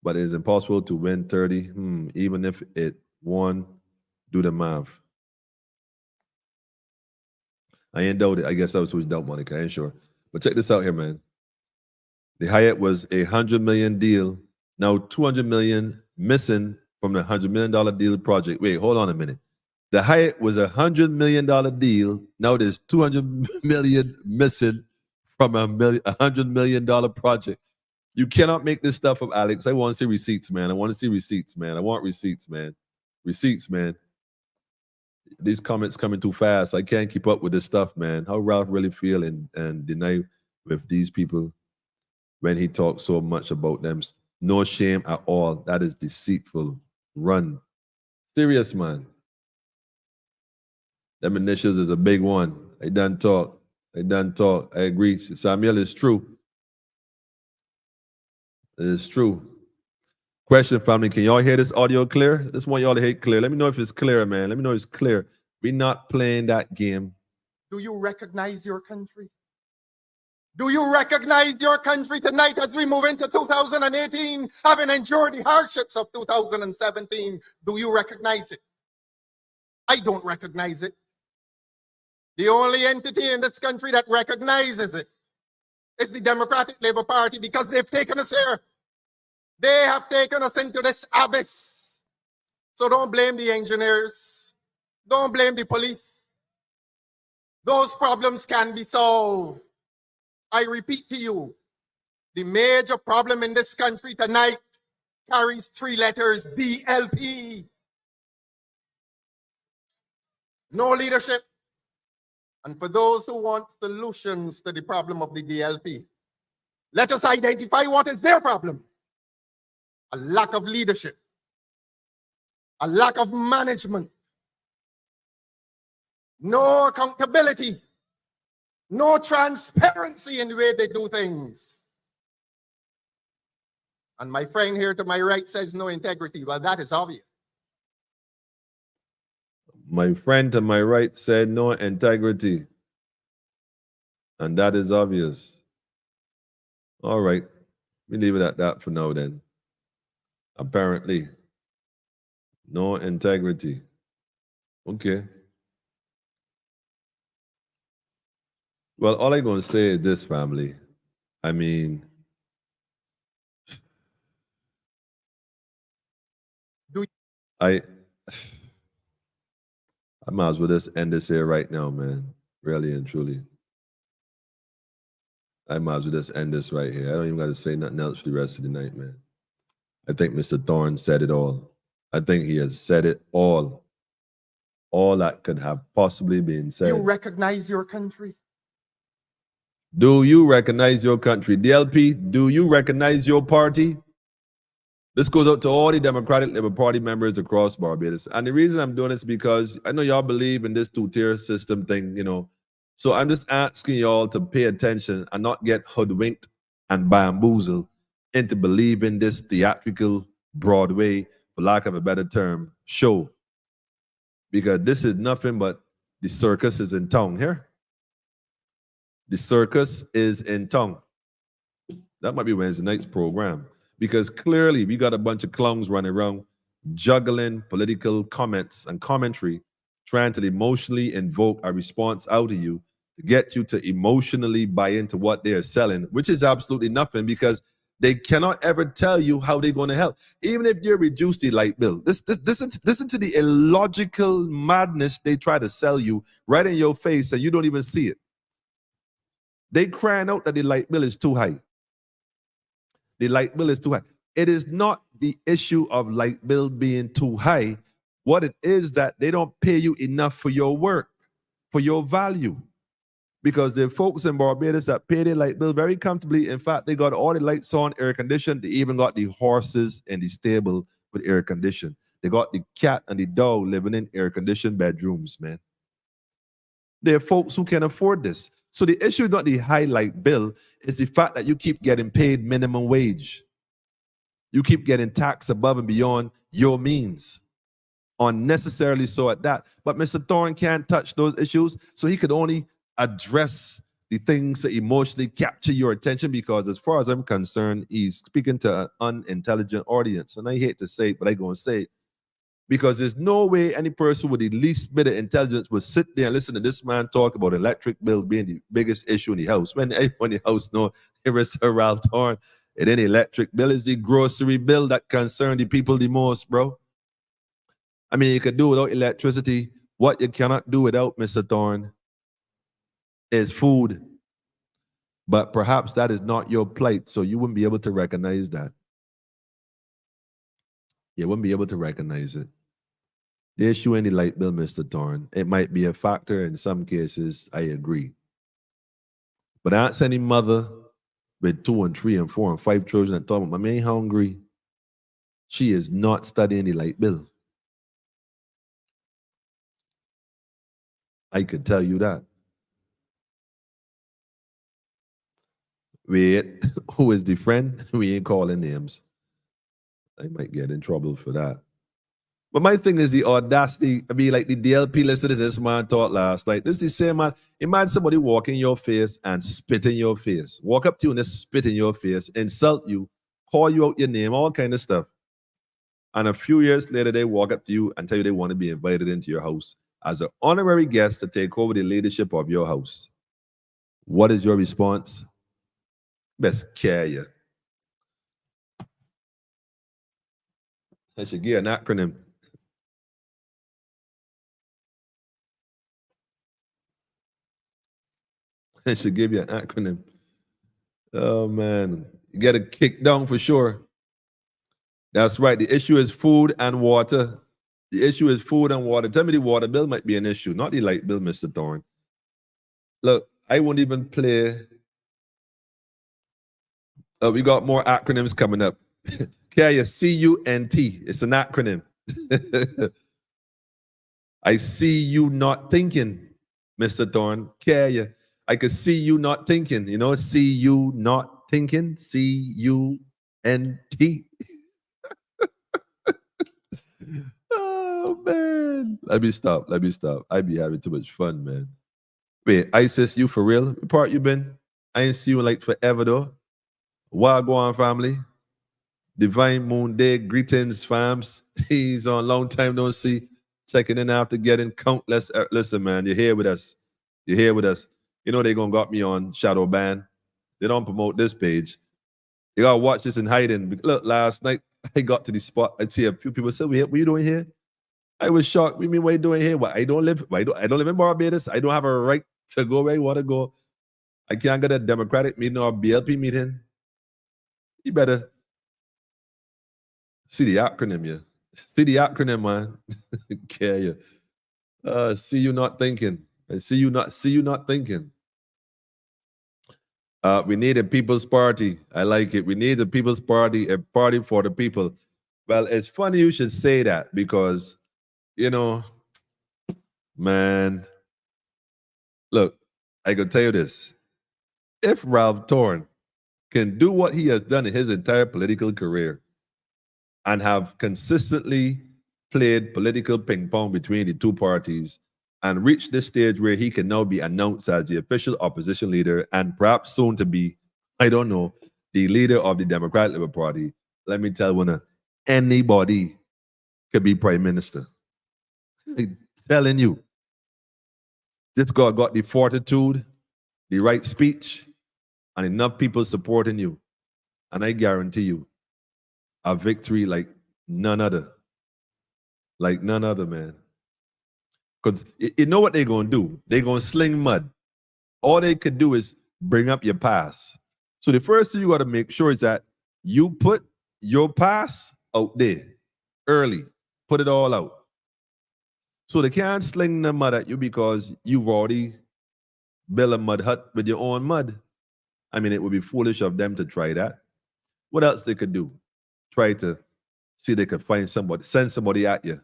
But it's impossible to win 30. Even if it won, do the math. I ain't doubt it. I guess I was switching doubt Monica. I ain't sure. But check this out here, man. The Hyatt was a $100 million deal. Now 200 million missing from the $100 million deal project. Wait, hold on a minute. The Hyatt was a $100 million deal. Now there's 200 million missing from a $100 million project. You cannot make this stuff up, Alex. I want to see receipts, man. I want to see receipts, man. I want receipts, man. Receipts, man. These comments coming too fast. I can't keep up with this stuff, man. How Ralph really feel and deny with these people when he talks so much about them. No shame at all. That is deceitful. Run. Serious, man. Them initials is a big one. I done talk. I done talk. I agree. Samuel, is true. It is true. Question, family. Can y'all hear this audio clear? This one y'all to hear clear. Let me know if it's clear, man. Let me know it's clear. We're not playing that game. Do you recognize your country? Do you recognize your country tonight as we move into 2018, having endured the hardships of 2017? Do you recognize it? I don't recognize it. The only entity in this country that recognizes it is the Democratic Labour Party, because they've taken us here. They have taken us into this abyss. So don't blame the engineers. Don't blame the police. Those problems can be solved. I repeat to you, the major problem in this country tonight carries 3 letters, DLP. No leadership. And for those who want solutions to the problem of the DLP, let us identify what is their problem. A lack of leadership, a lack of management, no accountability, no transparency in the way they do things. And my friend here to my right says no integrity. Well, that is obvious. My friend to my right said no integrity. And that is obvious. All right. We leave it at that for now then. Apparently. No integrity. Okay. Well, all I'm going to say is this, family. I mean, I might as well just end this here right now, man. Really and truly. I might as well just end this right here. I don't even got to say nothing else for the rest of the night, man. I think Mr. Thorne said it all. I think he has said it all. All that could have possibly been said. You recognize your country? Do you recognize your country? DLP, do you recognize your party? This goes out to all the Democratic Labour Party members across Barbados. And the reason I'm doing this is because I know y'all believe in this two-tier system thing, you know. So I'm just asking y'all to pay attention and not get hoodwinked and bamboozled into believing this theatrical Broadway, for lack of a better term, show. Because this is nothing but the circus is in town here. The circus is in town. That might be Wednesday night's program. Because clearly we got a bunch of clowns running around juggling political comments and commentary, trying to emotionally invoke a response out of you to get you to emotionally buy into what they're selling, which is absolutely nothing, because they cannot ever tell you how they're going to help. Even if you reduce the light bill, listen to the illogical madness they try to sell you right in your face and you don't even see it. They crying out that the light bill is too high. The light bill is too high. It is not the issue of light bill being too high. What it is that they don't pay you enough for your work, for your value. Because there are folks in Barbados that pay their light bill very comfortably. In fact, they got all the lights on, air conditioned. They even got the horses in the stable with air conditioned. They got the cat and the dog living in air conditioned bedrooms, man. There are folks who can afford this. So the issue is not the highlight bill, it's the fact that you keep getting paid minimum wage. You keep getting taxed above and beyond your means. Unnecessarily so at that. But Mr. Thorne can't touch those issues, so he could only address the things that emotionally capture your attention, because as far as I'm concerned, he's speaking to an unintelligent audience. And I hate to say it, but I'm going to say it. Because there's no way any person with the least bit of intelligence would sit there and listen to this man talk about electric bill being the biggest issue in the house. When everyone in the house know it was Sir Ralph Thorne, and then electric bill is the grocery bill that concerns the people the most, bro. I mean, you could do without electricity. What you cannot do without, Mr. Thorne, is food. But perhaps that is not your plight, so you wouldn't be able to recognize that. You wouldn't be able to recognize it. The issue in the light bill, Mr. Thorne, it might be a factor in some cases, I agree. But ask any mother with 2 and 3 and 4 and 5 children and talking about, "Mommy ain't hungry." She is not studying the light bill. I could tell you that. Wait, who is the friend? We ain't calling names. I might get in trouble for that. But my thing is the audacity. I mean, like the DLP listened to this man talk last night. This is the same man. Imagine somebody walk in your face and spit in your face. Walk up to you and just spit in your face, insult you, call you out your name, all kind of stuff. And a few years later, they walk up to you and tell you they want to be invited into your house as an honorary guest to take over the leadership of your house. What is your response? Best care you. I should get an acronym. I should give you an acronym. Oh, man. You get a kick down for sure. That's right. The issue is food and water. The issue is food and water. Tell me the water bill might be an issue, not the light bill, Mr. Thorne. Look, I won't even play. We got more acronyms coming up. CUNT. It's an acronym. I see you not thinking, Mr. Thorne. I could see you not thinking. You know, see you not thinking. CUNT. Oh, man. Let me stop. I be having too much fun, man. Wait, ISIS, you for real? What part you been? I ain't see you like forever, though. Wagwan family. Divine Moon Day. Greetings, fams. He's on long time no see. Checking in after getting countless. Listen, man, you're here with us. You know they're going to got me on shadow ban. They don't promote this page. You got to watch this in hiding. Look, last night, I got to the spot. I see a few people say, "What you doing here?" I was shocked. What you doing here? What? I don't live in Barbados. I don't have a right to go where I want to go. I can't get a Democratic meeting or a BLP meeting. You better see the acronym, yeah. See the acronym, man. Care you. See you not thinking. I see you not thinking. We need a people's party. I like it. We need a people's party, a party for the people. Well, it's funny you should say that because, you know, man, look, I can tell you this. If Ralph Thorne can do what he has done in his entire political career and have consistently played political ping pong between the two parties and reach this stage where he can now be announced as the official opposition leader and perhaps soon to be, I don't know, the leader of the Democratic Liberal Party, let me tell you, anybody could be prime minister. I'm telling you. This guy got the fortitude, the right speech, and enough people supporting you. And I guarantee you, a victory like none other. Like none other, man. Because you know what they're going to do? They're going to sling mud. All they could do is bring up your past. So the first thing you got to make sure is that you put your past out there early. Put it all out. So they can't sling the mud at you because you've already built a mud hut with your own mud. I mean, it would be foolish of them to try that. What else they could do? Try to see if they could find somebody, send somebody at you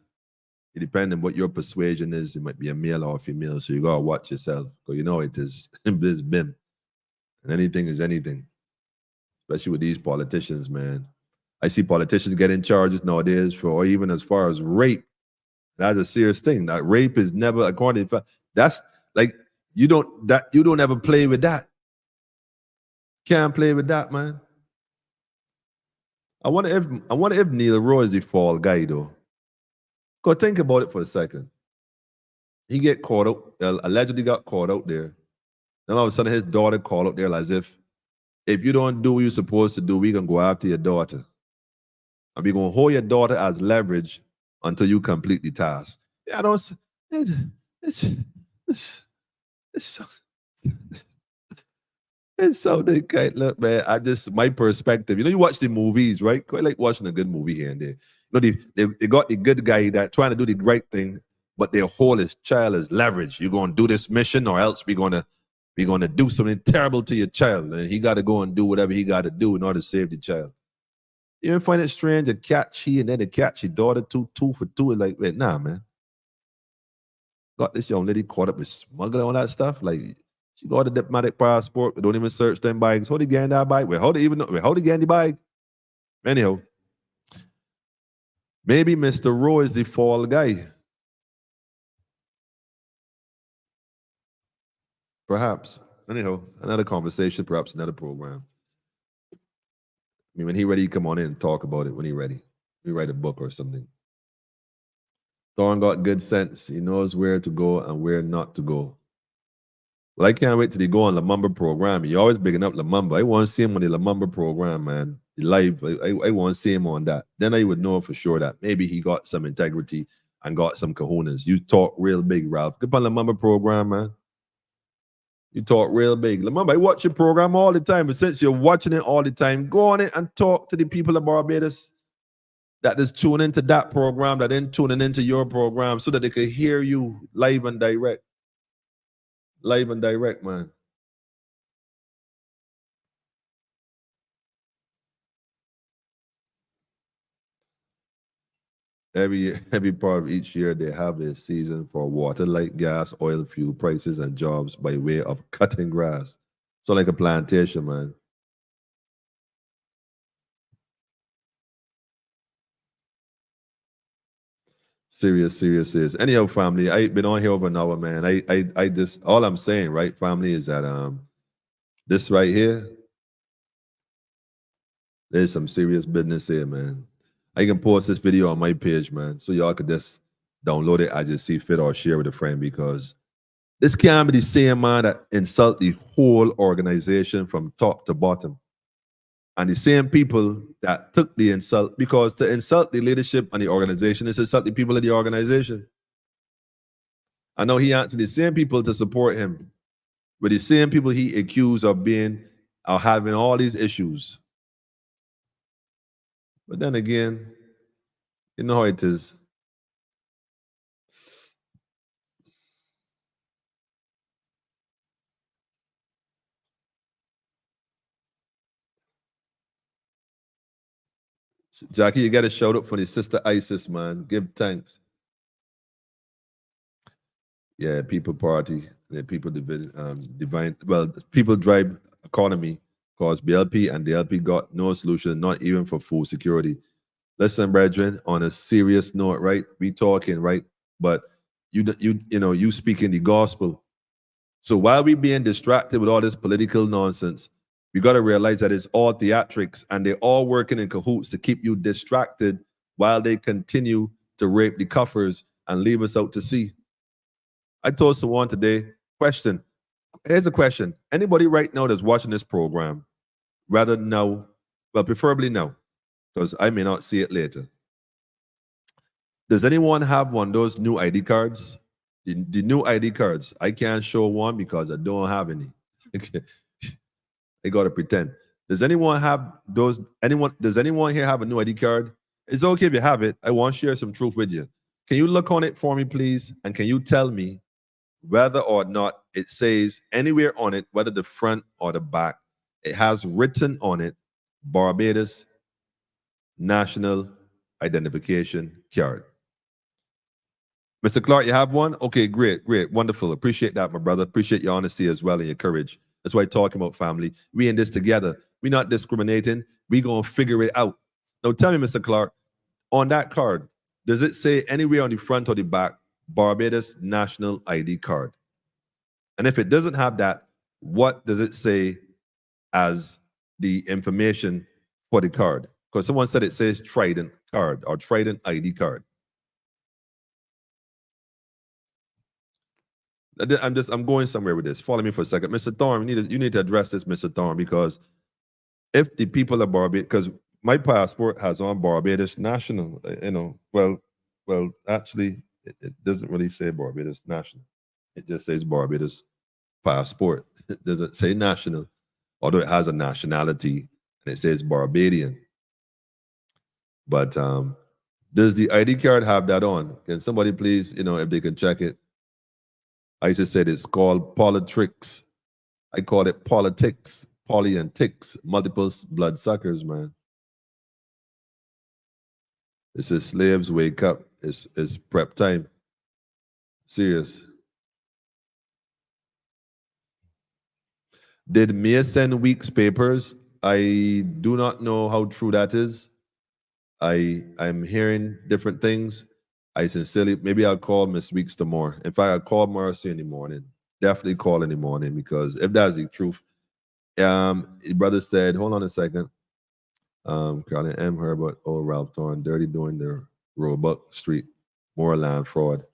It depends on what your persuasion is. It might be a male or a female, so you gotta watch yourself. Because you know it is it's been. And anything is anything. Especially with these politicians, man. I see politicians getting charges nowadays for, or even as far as rape. That's a serious thing. That rape is never, according to, that's like, you don't ever play with that. Can't play with that, man. I wonder if Neil Roy is the fall guy though. Go think about it for a second. He get caught out, allegedly got caught out there. Then all of a sudden his daughter called out there as if you don't do what you're supposed to do, we gonna go after your daughter. And we gonna hold your daughter as leverage until you completely task. Yeah, I don't. It's so they can't look, man. My perspective. You know, you watch the movies, right? Quite like watching a good movie here and there. You know, they got the good guy that trying to do the right thing, but their whole child is leverage. You're gonna do this mission, or else we're gonna do something terrible to your child, and he got to go and do whatever he got to do in order to save the child. You ever find it strange to catch and then to catch your daughter two for two? It's like, wait, nah, man. Got this young lady caught up with smuggling all that stuff. Like, she got a diplomatic passport, but don't even search them bikes. How they get that bike? How they get the bike? Anyhow, maybe Mr. Rowe is the fall guy. Perhaps. Anyhow, another conversation, perhaps another program. I mean, when he ready, come on in and talk about it when he ready. We write a book or something. Thorne got good sense. He knows where to go and where not to go. Well, I can't wait till he go on Lumumba program. He always bigging up Lumumba. I want to see him on the Lumumba program, man. The live. I want to see him on that. Then I would know for sure that maybe he got some integrity and got some kahunas. You talk real big, Ralph. Get on Lumumba program, man. You talk real big. Lumumba, I watch your program all the time, but since you're watching it all the time, go on it and talk to the people of Barbados that is tuning into that program, that then tuning into your program so that they can hear you live and direct. Live and direct, man. Every part of each year, they have a season for water, light, gas, oil, fuel prices, and jobs by way of cutting grass. So like a plantation, man. Serious. Anyhow, family, I been on here over an hour, man. I just, all I'm saying, right, family, is that this right here, there's some serious business here, man. I can post this video on my page, man, so y'all could just download it. I just see fit or share with a friend, because this can't be the same man that insult the whole organization from top to bottom. And the same people that took the insult, because to insult the leadership and the organization is to insult the people of the organization. I know he answered the same people to support him, but the same people he accused of being or having all these issues. But then again, you know how it is. Jackie, you got to shout out for the sister Isis, man. Give thanks. Yeah, people party. Yeah, people divine. Well, people drive economy, because BLP and the LP got no solution, not even for food security. Listen, brethren, on a serious note, right? We talking, right? But you speaking the gospel. So while we being distracted with all this political nonsense, we got to realize that it's all theatrics, and they're all working in cahoots to keep you distracted while they continue to rape the cuffers and leave us out to sea. I told someone today, question. Here's a question. Anybody right now that's watching this program, rather now, well, preferably now, because I may not see it later. Does anyone have one of those new ID cards? The new ID cards. I can't show one because I don't have any. I gotta pretend. Does anyone have those? Does anyone here have a new ID card? It's okay if you have it. I want to share some truth with you. Can you look on it for me, please? And can you tell me whether or not it says anywhere on it, whether the front or the back, it has written on it, Barbados National Identification Card? Mr. Clark, you have one? Okay, great, great, wonderful. Appreciate that, my brother. Appreciate your honesty as well and your courage. That's why talking about family. We in this together. We're not discriminating. We gonna figure it out. Now tell me, Mr. Clark, on that card, does it say anywhere on the front or the back, Barbados National ID card? And if it doesn't have that, what does it say as the information for the card? Because someone said it says Trident card or Trident ID card. I'm going somewhere with this. Follow me for a second. Mr. Thorne, you need to address this, Mr. Thorne, because if the people of Barbados, because my passport has on Barbados National, well, actually, it doesn't really say Barbados National. It just says Barbados passport. It doesn't say national, although it has a nationality and it says Barbadian. But does the ID card have that on? Can somebody please, if they can check it? I just said it's called politics. I call it politics, poly and ticks, multiple blood suckers, man. This is slaves wake up. It's prep time. Serious. Did Mia send Weeks papers? I do not know how true that is. I'm hearing different things. I sincerely, maybe I'll call Miss Weeks tomorrow. In fact, I'll call Marcy in the morning. Definitely call in the morning, because if that's the truth, the brother said, hold on a second. Carolyn M. Herbert, Ralph Thorne, dirty doing the Roebuck Street, Moorland fraud.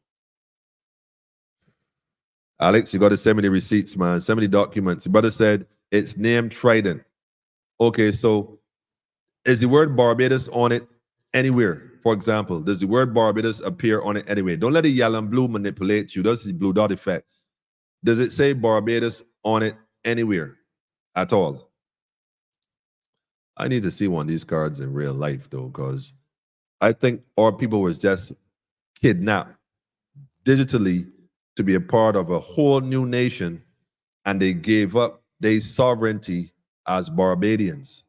Alex, you got to send me the receipts, man. Send me the documents. The brother said it's named Trident. Okay, so is the word Barbados on it anywhere? For example, does the word Barbados appear on it anyway? Don't let the yellow and blue manipulate you. That's the blue dot effect. Does it say Barbados on it anywhere at all? I need to see one of these cards in real life, though, because I think our people was just kidnapped digitally to be a part of a whole new nation, and they gave up their sovereignty as Barbadians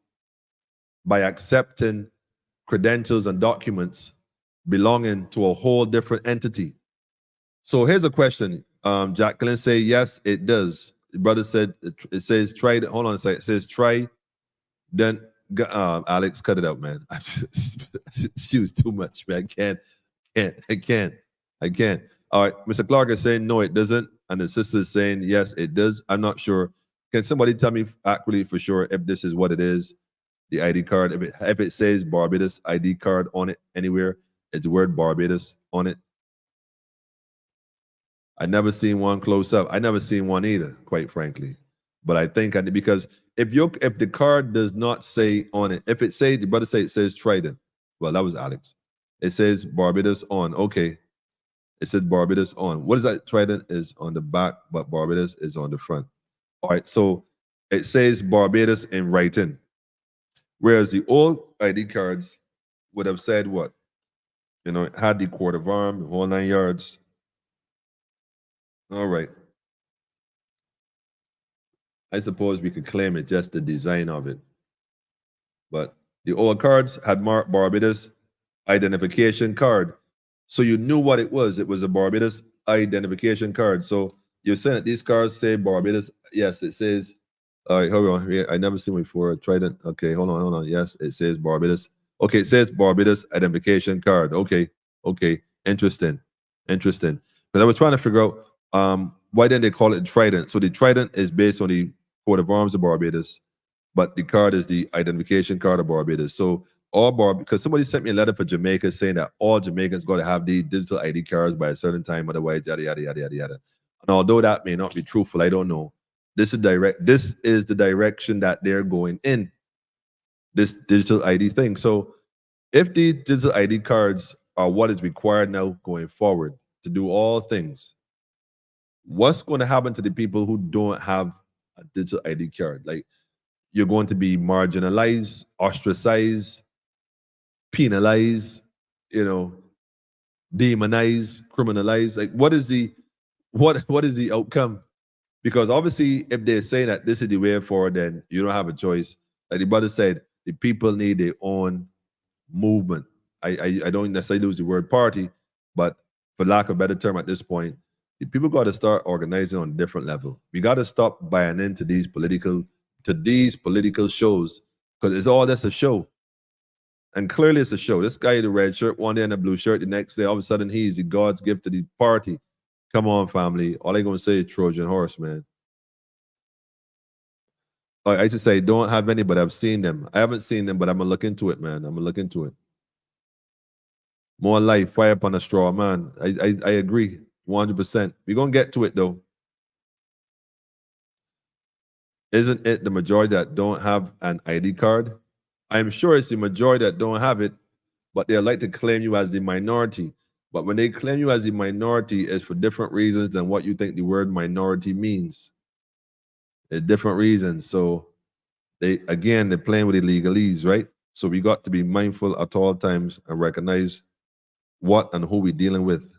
by accepting credentials and documents belonging to a whole different entity. So here's a question. Jacqueline say, yes, it does. The brother said, it says try, hold on a second. It says try, then Alex, cut it out, man. She was too much, man. I can't. All right, Mr. Clark is saying, no, it doesn't. And the sister is saying, yes, it does. I'm not sure. Can somebody tell me accurately for sure if this is what it is? The ID card, if it says Barbados ID card on it anywhere, it's the word Barbados on it. I never seen one close up. I never seen one either, quite frankly. But I think because if the card does not say on it, if it says, the brother say it says Trident. Well, that was Alex. It says Barbados on. Okay. It said Barbados on. What is that? Trident is on the back, but Barbados is on the front. All right. So it says Barbados in writing. Whereas the old ID cards would have said what? It had the coat of arms, the whole 9 yards. All right. I suppose we could claim it just the design of it. But the old cards had marked Barbados identification card. So you knew what it was. It was a Barbados identification card. So you're saying that these cards say Barbados. Yes, it says. All right, hold on. I never seen it before. Trident. Okay, hold on. Yes, it says Barbados. Okay, it says Barbados identification card. Okay. Interesting. Because I was trying to figure out why didn't they call it Trident? So the Trident is based on the coat of arms of Barbados, but the card is the identification card of Barbados. So because somebody sent me a letter for Jamaica saying that all Jamaicans got to have the digital ID cards by a certain time, otherwise yada yada yada yada yada. And although that may not be truthful, I don't know. This is the direction that they're going in, this digital ID thing. So if the digital ID cards are what is required now going forward to do all things, what's going to happen to the people who don't have a digital ID card? Like, you're going to be marginalized, ostracized, penalized, demonized, criminalized. Like, what is the outcome? Because obviously, if they're saying that this is the way forward, then you don't have a choice. Like the brother said, the people need their own movement. I don't necessarily use the word party, but for lack of a better term at this point, the people got to start organizing on a different level. We got to stop buying into these political shows, because it's all just a show. And clearly it's a show. This guy in the red shirt one day and the blue shirt the next day, all of a sudden he's the God's gift to the party. Come on, family. All I gonna say is Trojan horse, man. I used to say, don't have any, but I've seen them. I haven't seen them, but I'm gonna look into it, man. I'm gonna look into it. More life, fire upon a straw, man. I agree, 100%. We're gonna get to it though. Isn't it the majority that don't have an ID card? I'm sure it's the majority that don't have it, but they like to claim you as the minority. But when they claim you as the minority, it's for different reasons than what you think the word minority means. It's different reasons. So they're playing with the legalese, right? So we got to be mindful at all times and recognize what and who we're dealing with.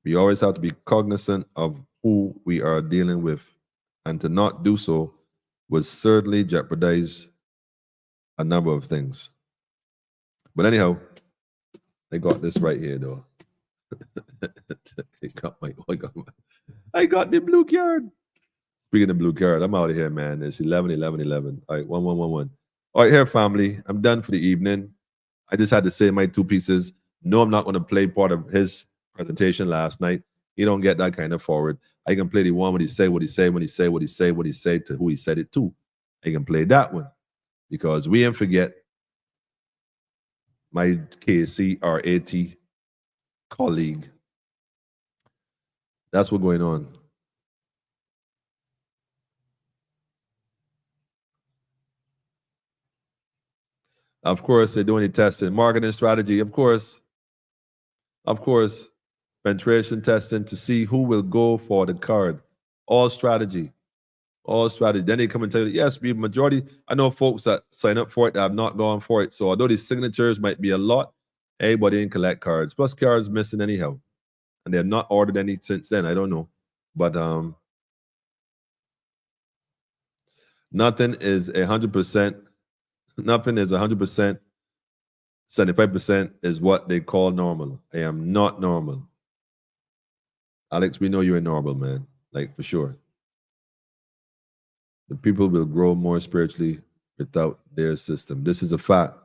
We always have to be cognizant of who we are dealing with, and to not do so would certainly jeopardize a number of things. But anyhow, I got this right here though. I got the blue card. Speaking of blue card, I'm out of here, man. It's 11:11:11. All right, 11:11. All right, here, family. I'm done for the evening. I just had to say my two pieces. No, I'm not going to play part of his presentation last night. He don't get that kind of forward. I can play the one when he say what he say, when he say what he say, what he say to who he said it to. I can play that one, because we ain't forget my KCRAT colleague. That's what's going on. Of course, they're doing the testing. Marketing strategy, of course. Of course, penetration testing to see who will go for the card. All strategy. All strategy. Then they come and tell you, yes, we majority. I know folks that sign up for it that have not gone for it. So although these signatures might be a lot, everybody didn't collect cards. Plus cards missing anyhow. And they have not ordered any since then. I don't know. But nothing is 100%. Nothing is 100%. 75% is what they call normal. I am not normal. Alex, we know you're normal, man. Like, for sure. The people will grow more spiritually without their system. This is a fact.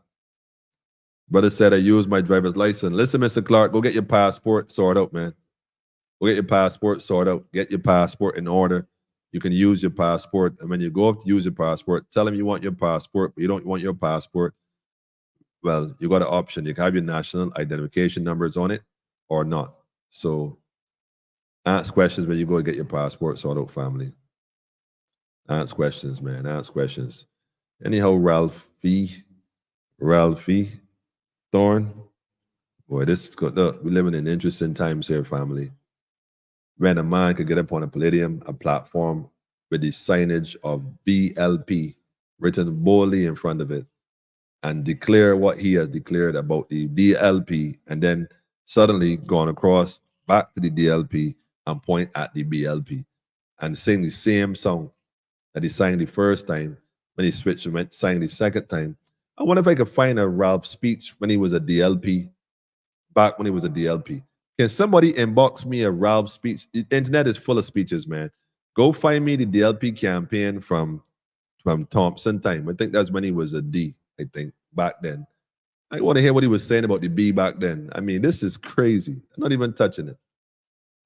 Brother said, I use my driver's license. Listen, Mr. Clark, go get your passport sorted out, man. Go get your passport sorted out. Get your passport in order. You can use your passport. And when you go up to use your passport, tell them you want your passport, but you don't want your passport. Well, you got an option. You can have your national identification numbers on it or not. So ask questions when you go get your passport sorted out, family. Ask questions, man. Ask questions. Anyhow, Ralphie Thorne. Boy, this is good. Look, we're living in interesting times here, family. When a man could get up on a palladium, a platform with the signage of BLP written boldly in front of it, and declare what he has declared about the DLP, and then suddenly gone across back to the DLP and point at the BLP and sing the same song that he sang the first time. When he switched and went sang the second time. I wonder if I could find a Ralph speech when he was a DLP, back when he was a DLP. Can somebody inbox me a Ralph speech? The internet is full of speeches, man. Go find me the DLP campaign from Thompson time. I think that's when he was a D, I think, back then. I want to hear what he was saying about the B back then. I mean, this is crazy. I'm not even touching it.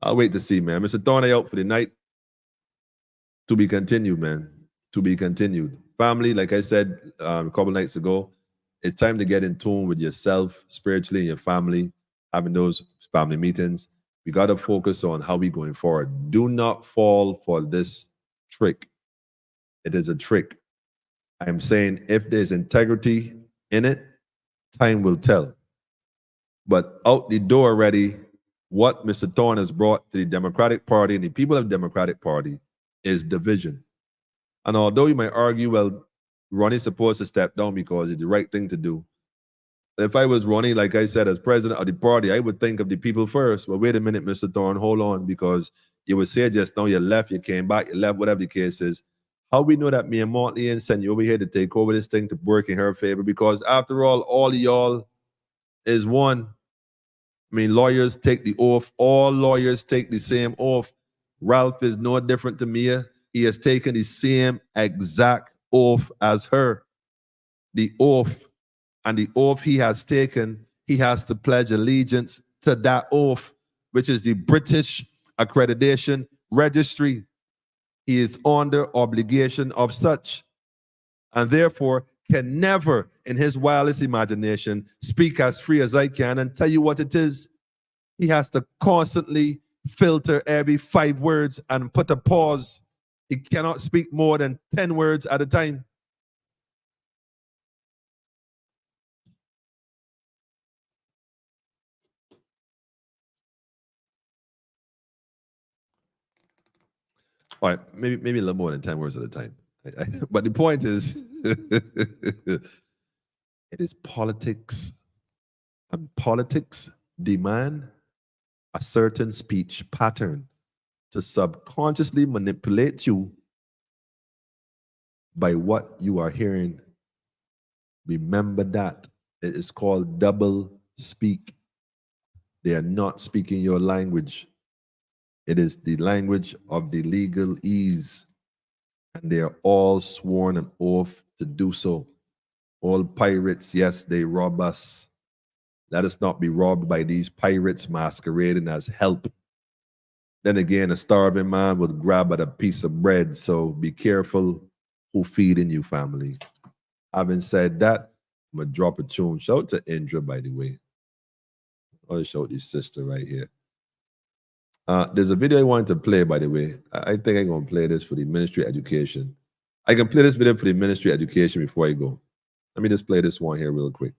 I'll wait to see, man. Mr. Thorne out for the night. To be continued, man. To be continued. Family, like I said a couple nights ago, it's time to get in tune with yourself spiritually and your family, having those family meetings. We got to focus on how we're going forward. Do not fall for this trick. It is a trick. I'm saying if there's integrity in it, time will tell. But out the door already, what Mr. Thorne has brought to the Democratic Party and the people of the Democratic Party is division. And although you might argue, well, Ronnie's supposed to step down because it's the right thing to do. If I was Ronnie, like I said, as president of the party, I would think of the people first. Well, wait a minute, Mr. Thorne, hold on, because you would say just now you left, you came back, you left, whatever the case is. How we know that me and Monty sent you over here to take over this thing to work in her favor? Because after all of y'all is one. I mean, lawyers take the oath. All lawyers take the same oath. Ralph is no different to Mia. He has taken the same exact oath as her. The oath. And the oath he has taken, he has to pledge allegiance to that oath, which is the British Accreditation Registry. He is under obligation of such, and therefore can never, in his wildest imagination, speak as free as I can and tell you what it is. He has to constantly filter every 5 words and put a pause. He cannot speak more than 10 words at a time. All right, maybe a little more than 10 words at a time. But the point is, it is politics. And politics demand a certain speech pattern to subconsciously manipulate you by what you are hearing. Remember that. It is called double speak. They are not speaking your language. It is the language of the legalese, and they are all sworn an oath to do so. All pirates, yes, they rob us. Let us not be robbed by these pirates masquerading as help. Then again, a starving man would grab at a piece of bread, so be careful who feeding you, family. Having said that, I'm gonna drop a tune. Shout out to Indra, by the way. I'll show this sister right here. There's a video I wanted to play, by the way. I think I'm going to play this for the Ministry of Education. I can play this video for the Ministry of Education before I go. Let me just play this one here real quick.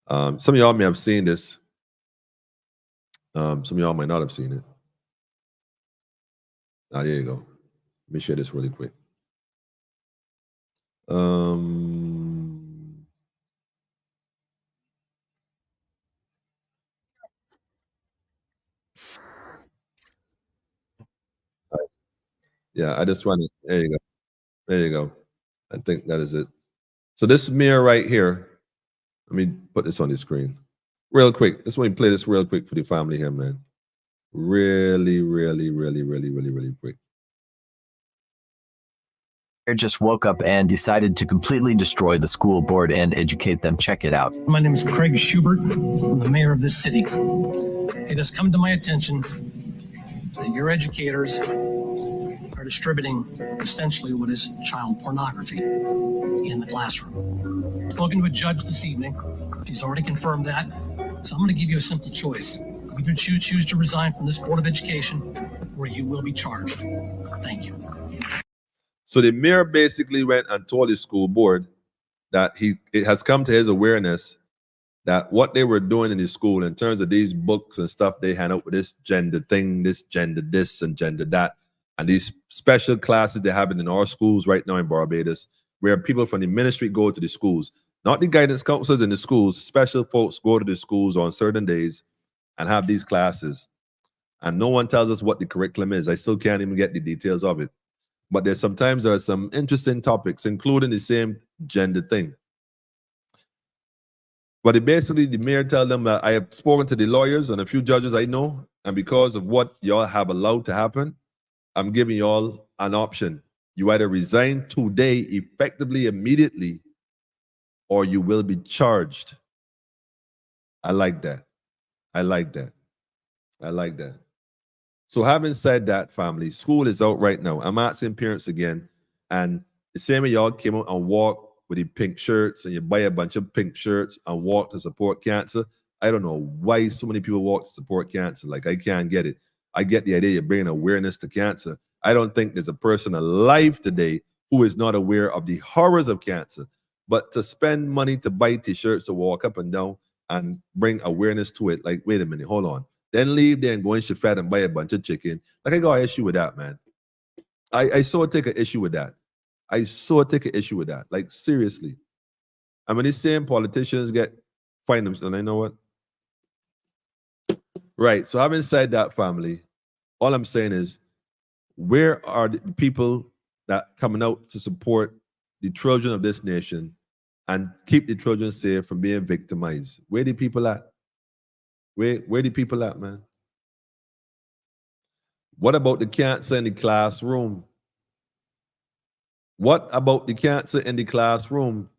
Some of y'all may have seen this. Some of y'all might not have seen it. There you go. Let me share this really quick. Yeah, I just want to, there you go. There you go. I think that is it. So this mirror right here, let me put this on the screen real quick. Just want to play this real quick for the family here, man. Really quick. Just woke up and decided to completely destroy the school board and educate them. Check it out. My name is Craig Schubert. I'm the mayor of this city. It has come to my attention that your educators are distributing essentially what is child pornography in the classroom. Spoken to a judge this evening. She's already confirmed that. So I'm going to give you a simple choice. Either choose to resign from this Board of Education, or you will be charged. Thank you. So the mayor basically went and told the school board that it has come to his awareness that what they were doing in the school in terms of these books and stuff they hand out with this gender thing, this gender this and gender that, and these special classes they have in our schools right now in Barbados, where people from the ministry go to the schools, not the guidance counselors in the schools, special folks go to the schools on certain days and have these classes. And no one tells us what the curriculum is. I still can't even get the details of it. But there are some interesting topics, including the same gender thing. But the mayor tells them that I have spoken to the lawyers and a few judges I know, and because of what y'all have allowed to happen, I'm giving y'all an option. You either resign today, effectively, immediately, or you will be charged. I like that. I like that. I like that. So having said that, family, school is out right now. I'm asking parents again, and the same way y'all came out and walked with the pink shirts, and you buy a bunch of pink shirts and walk to support cancer. I don't know why so many people walk to support cancer. Like, I can't get it. I get the idea you're bringing awareness to cancer. I don't think there's a person alive today who is not aware of the horrors of cancer. But to spend money to buy t-shirts to walk up and down and bring awareness to it, like, wait a minute, hold on. Then leave there and go in Shafat and buy a bunch of chicken. Like, I got an issue with that, man. I so take an issue with that. Like, seriously. And when these same politicians find themselves, and I know what? Right. So having said that, family, all I'm saying is, where are the people that coming out to support the children of this nation and keep the children safe from being victimized? Where the people at? Where the people at, man? What about the cancer in the classroom? What about the cancer in the classroom?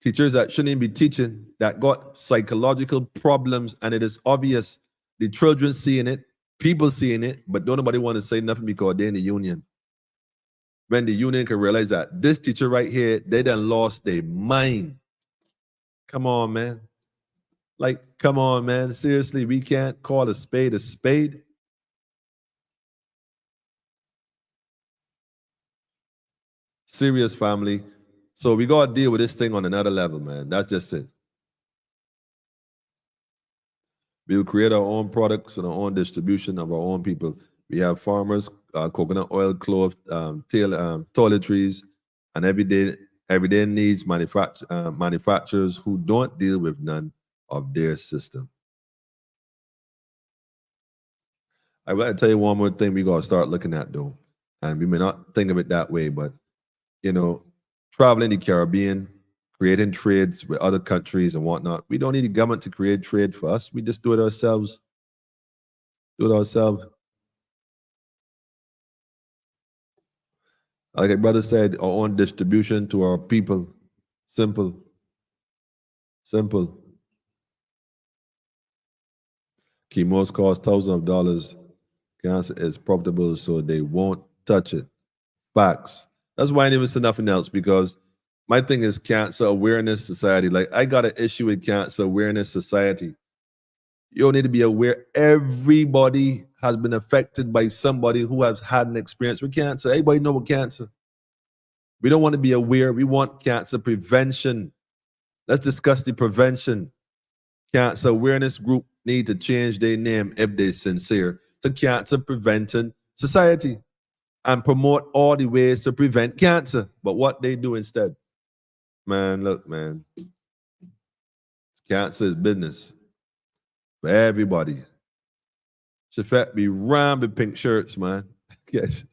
Teachers that shouldn't be teaching, that got psychological problems, and it is obvious. The children seeing it, people seeing it, but don't nobody want to say nothing because they're in the union. When the union can realize that this teacher right here, they done lost their mind. Come on, man. Like, come on, man. Seriously, we can't call a spade a spade. Serious, family. So we got to deal with this thing on another level, man. That's just it. We'll create our own products and our own distribution of our own people. We have farmers, coconut oil, cloth, toiletries, and everyday needs manufacturers who don't deal with none of their system. I will tell you one more thing we got to start looking at, though. And we may not think of it that way, but, you know, traveling the Caribbean, creating trades with other countries and whatnot. We don't need the government to create trade for us. We just do it ourselves. Do it ourselves. Like a brother said, our own distribution to our people. Simple. Simple. Chemos cost thousands of dollars. Cancer is profitable, so they won't touch it. Facts. That's why I didn't even say nothing else, because my thing is Cancer Awareness Society. Like, I got an issue with Cancer Awareness Society. You don't need to be aware. Everybody has been affected by somebody who has had an experience with cancer. Everybody know what cancer. We don't want to be aware. We want cancer prevention. Let's discuss the prevention. Cancer Awareness Group need to change their name, if they're sincere, to Cancer Prevention Society and promote all the ways to prevent cancer. But what they do instead, man, look, man, cancer is business for everybody. Should be rammed with pink shirts, man. Yes.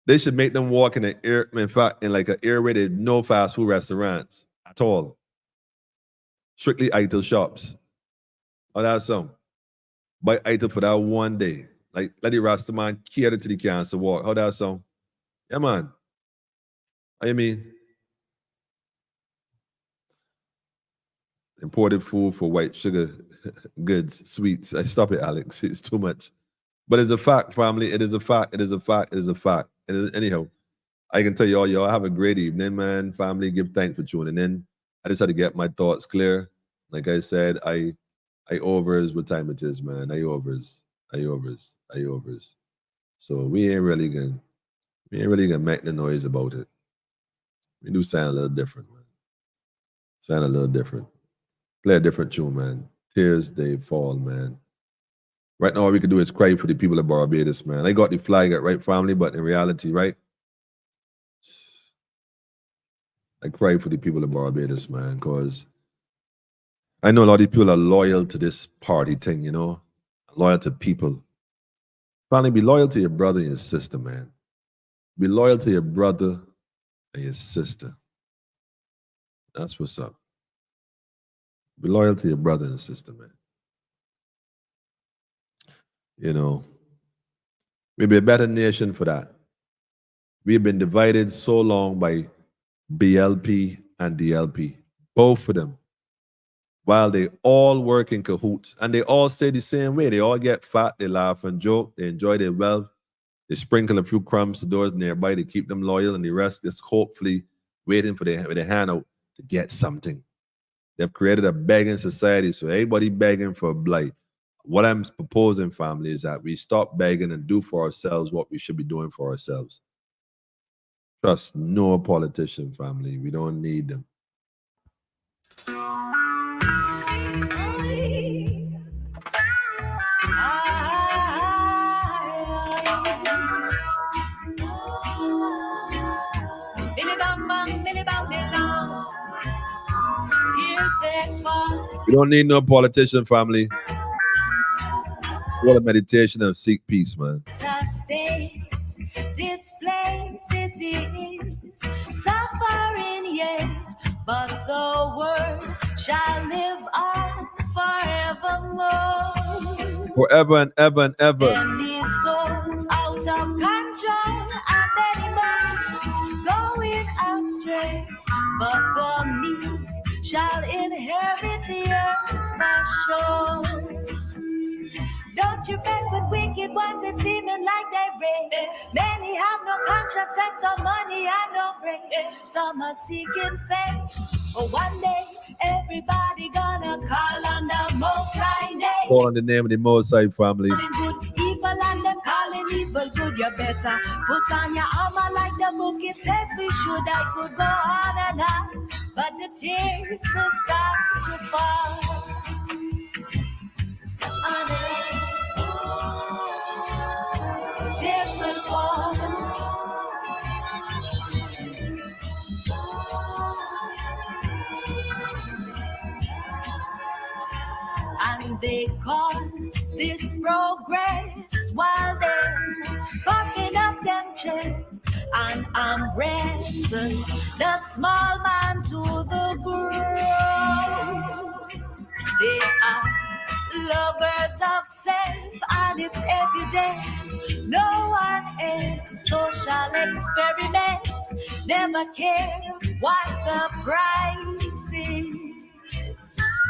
They should make them walk in in fact, in like an area where there's no fast food restaurants at all. Strictly idle shops. Oh, that's something. Buy idle for that one day. Like, let the Rasta man cater to the cancer walk. How that sound? Yeah, man. How you mean? Imported food for white sugar goods, sweets. I stop it, Alex. It's too much. But it's a fact, family. It is a fact. It is a fact. It is a fact. Anyhow, I can tell you all, y'all have a great evening, man. Family, give thanks for tuning in. I just had to get my thoughts clear. Like I said, I overs what time it is, man. I overs. So we ain't really gonna make the noise about it. We do sound a little different, man. Sound a little different. Play a different tune, man. Tears they fall, man. Right now, all we can do is cry for the people of Barbados, man. I got the flag at right, family, but in reality, right? I cry for the people of Barbados, man, because I know a lot of people are loyal to this party thing, you know? Loyal to people. Finally, be loyal to your brother and your sister, man. Be loyal to your brother and your sister. That's what's up. Be loyal to your brother and sister, man. You know, we'd be a better nation for that. We've been divided so long by BLP and DLP, both of them. While they all work in cahoots and they all stay the same way. They all get fat, they laugh and joke, they enjoy their wealth, they sprinkle a few crumbs to those nearby to keep them loyal, and the rest is hopefully waiting for their hand out to get something. They've created a begging society, so everybody begging for a blight. What I'm proposing, family, is that we stop begging and do for ourselves what we should be doing for ourselves. Trust no politician, family. We don't need them. We don't need no politician, family. What a meditation and seek peace, man. Suffering, yes, but the word shall live on forevermore. forever and ever and ever. And these souls out of control, and many more going astray. But the meek shall inherit the earth for sure. Don't you bet with wicked ones, it's seeming like they reign. Many have no conscience and some money and no brain. Some are seeking fame, but one day everybody gonna call on the Most High name. Call on the name of the Most High family. Good, evil and them calling evil good. You better put on your armor like the book it says we should. I could go on and on, but the tears will start to fall. Tears will fall. And they call this progress while they're popping up them chairs. And I'm wrestling the small man to the ground. They are lovers of self, and it's evident no one else. Social experiments never care what the price is.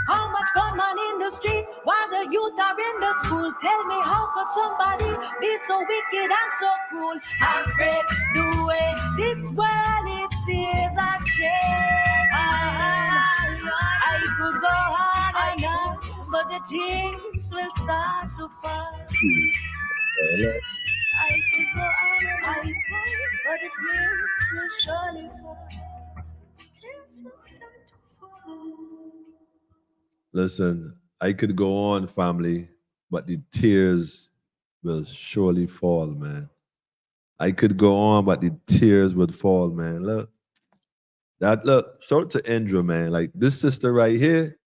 How much gun man in the street while the youth are in the school? Tell me, how could somebody be so wicked and so cruel? I pray the way this world it is a change. I could go on and on, but the tears will start to fall. I could go on and on, but the tears will surely fall. Tears will start to fall. Listen, I could go on, family, but the tears will surely fall, man. I could go on, but the tears would fall, man. Look, shout out to Indra, man. Like this sister right here,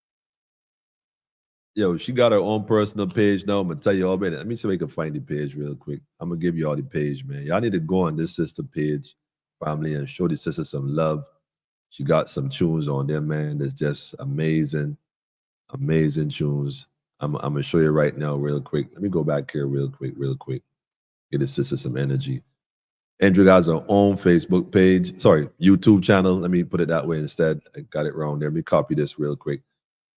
yo, she got her own personal page now. I'm gonna tell you all about it. Let me see if I can find the page real quick. I'm gonna give you all the page, man. Y'all need to go on this sister page, family, and show the sister some love. She got some tunes on there, man. That's just amazing. Amazing tunes. I'm gonna show you right now real quick. Let me go back here real quick. Get the sister some energy. Andrew has her own Facebook page. Sorry, YouTube channel. Let me put it that way instead. I got it wrong there. Let me copy this real quick.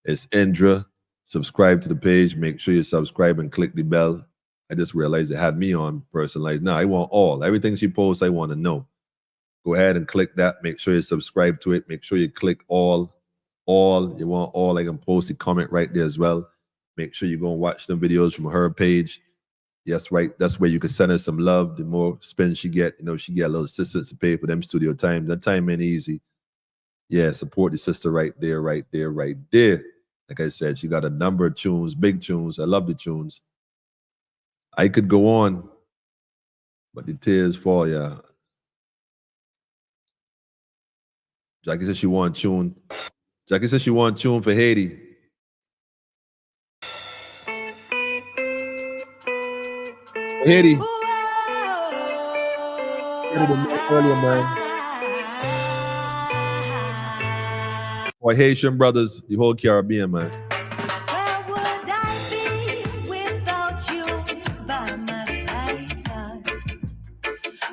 It's Indra. Subscribe to the page. Make sure you subscribe and click the bell. I just realized it had me on personalized. Now I want everything she posts, I want to know. Go ahead and click that. Make sure you subscribe to it. Make sure you click all. You want all. I can post a comment right there as well. Make sure you go and watch the videos from her page. Yes, right. That's where you can send her some love. The more spins she get, she get a little assistance to pay for them studio time. That time ain't easy. Yeah, support the sister right there. Like I said, she got a number of tunes, big tunes. I love the tunes. I could go on, but the tears fall, yeah. Jackie said she want tune. Jackie said she want tune for Haiti. Haiti. Earlier, man. Or Haitian brothers, the whole Caribbean, man. Where would I be without you by my side?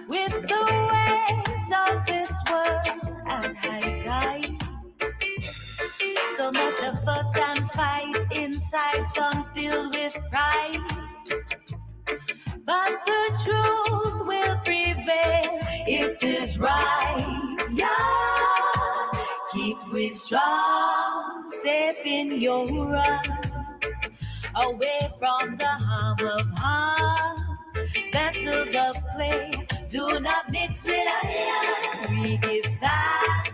With the waves of this world at high tide. So much of us and fight inside, some filled with pride. But the truth will prevail, it is right, yeah. Keep we strong, safe in your arms, away from the harm of hearts. Vessels of clay, do not mix with iron. We give thanks.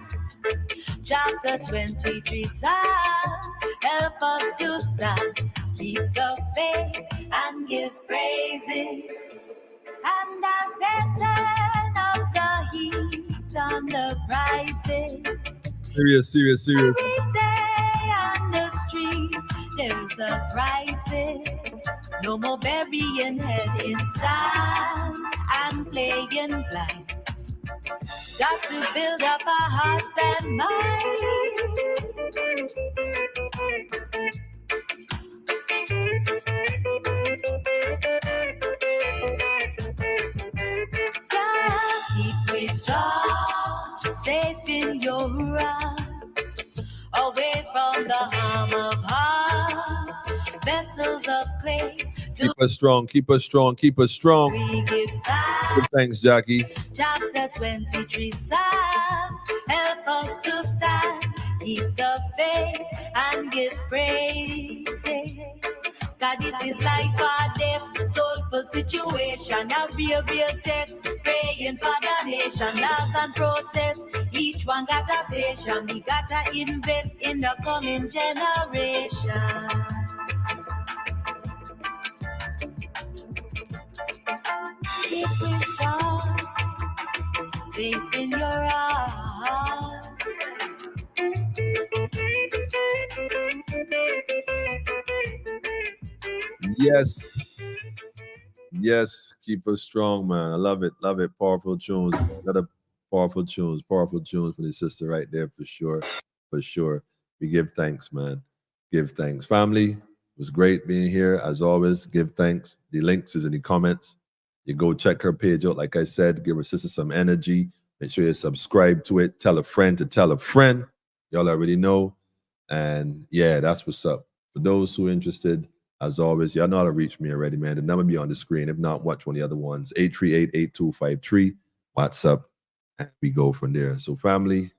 Chapter 23 Psalms, help us to stand, keep the faith and give praises. And as they turn up the heat on the prices, Serious. every day on the street there's a crisis. No more burying head in sand and playing blind. Got to build up our hearts and minds. safe in your arms, away from the harm of hearts, vessels of clay. Keep us strong, keep us strong, keep us strong. We give Good thanks, Jackie. Chapter 23 Psalms help us to stand, keep the faith and give praise. God, this is life or death, soulful situation, a real test. Praying for the nation, laws and protests. Each one got a station, we gotta invest in the coming generation. Keep it strong, safe in your arms. Yes. Yes, keep us strong, man. I love it. Love it. Powerful tunes. Another powerful tunes for the sister right there for sure. For sure. We give thanks, man. Give thanks. Family, it was great being here. As always, give thanks. The links is in the comments. You go check her page out. Like I said, give her sister some energy. Make sure you subscribe to it. Tell a friend to tell a friend. Y'all already know. And yeah, that's what's up. For those who are interested, as always, y'all know how to reach me already, man. The number be on the screen. If not, watch one of the other ones. 838-8253. WhatsApp. And we go from there. So family,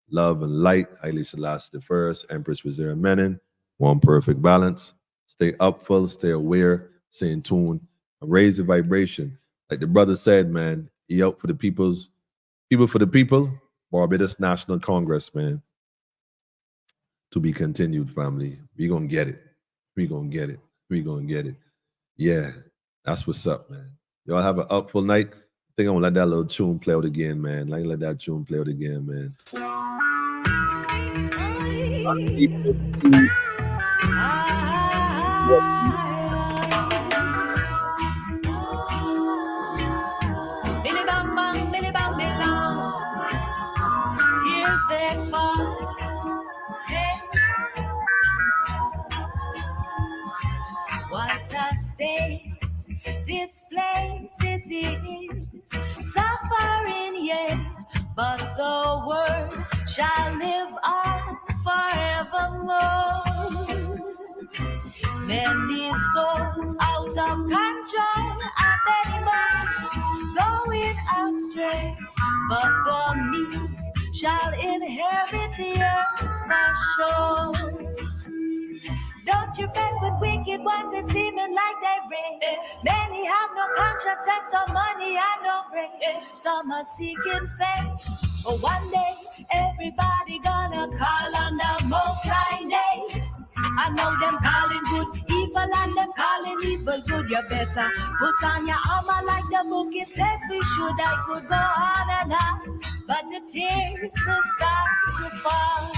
love and light. Haile Selassie I, Empress Wazira Menin. One perfect balance. Stay upful, stay aware, stay in tune, and raise the vibration. Like the brother said, man, he out for the people for the people. Barbados National Congress, man. To be continued, family. We gonna get it. We gonna get it. We gonna get it. Yeah, that's what's up, man. Y'all have an upful night. I think I'm gonna let that little tune play out again, man. Let that tune play out again, man. Billy bang bang, Billy bang belong. Tears they fall. Hey. What a state this place it is. Suffering, yes, but the word shall live on forevermore. Many souls out of control and many more going astray, but the meek shall inherit the earth for sure. Don't you bet with wicked ones that seeming like they reign. Many have no conscience and some money and no brain. Some are seeking fame, but one day everybody gonna call on the Most High name. I know them calling good evil and them calling evil good. You better put on your armor like the book it says we should. I could go on and on, but the tears will start to fall.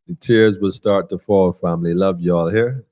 The tears will start to fall, family. Love y'all here.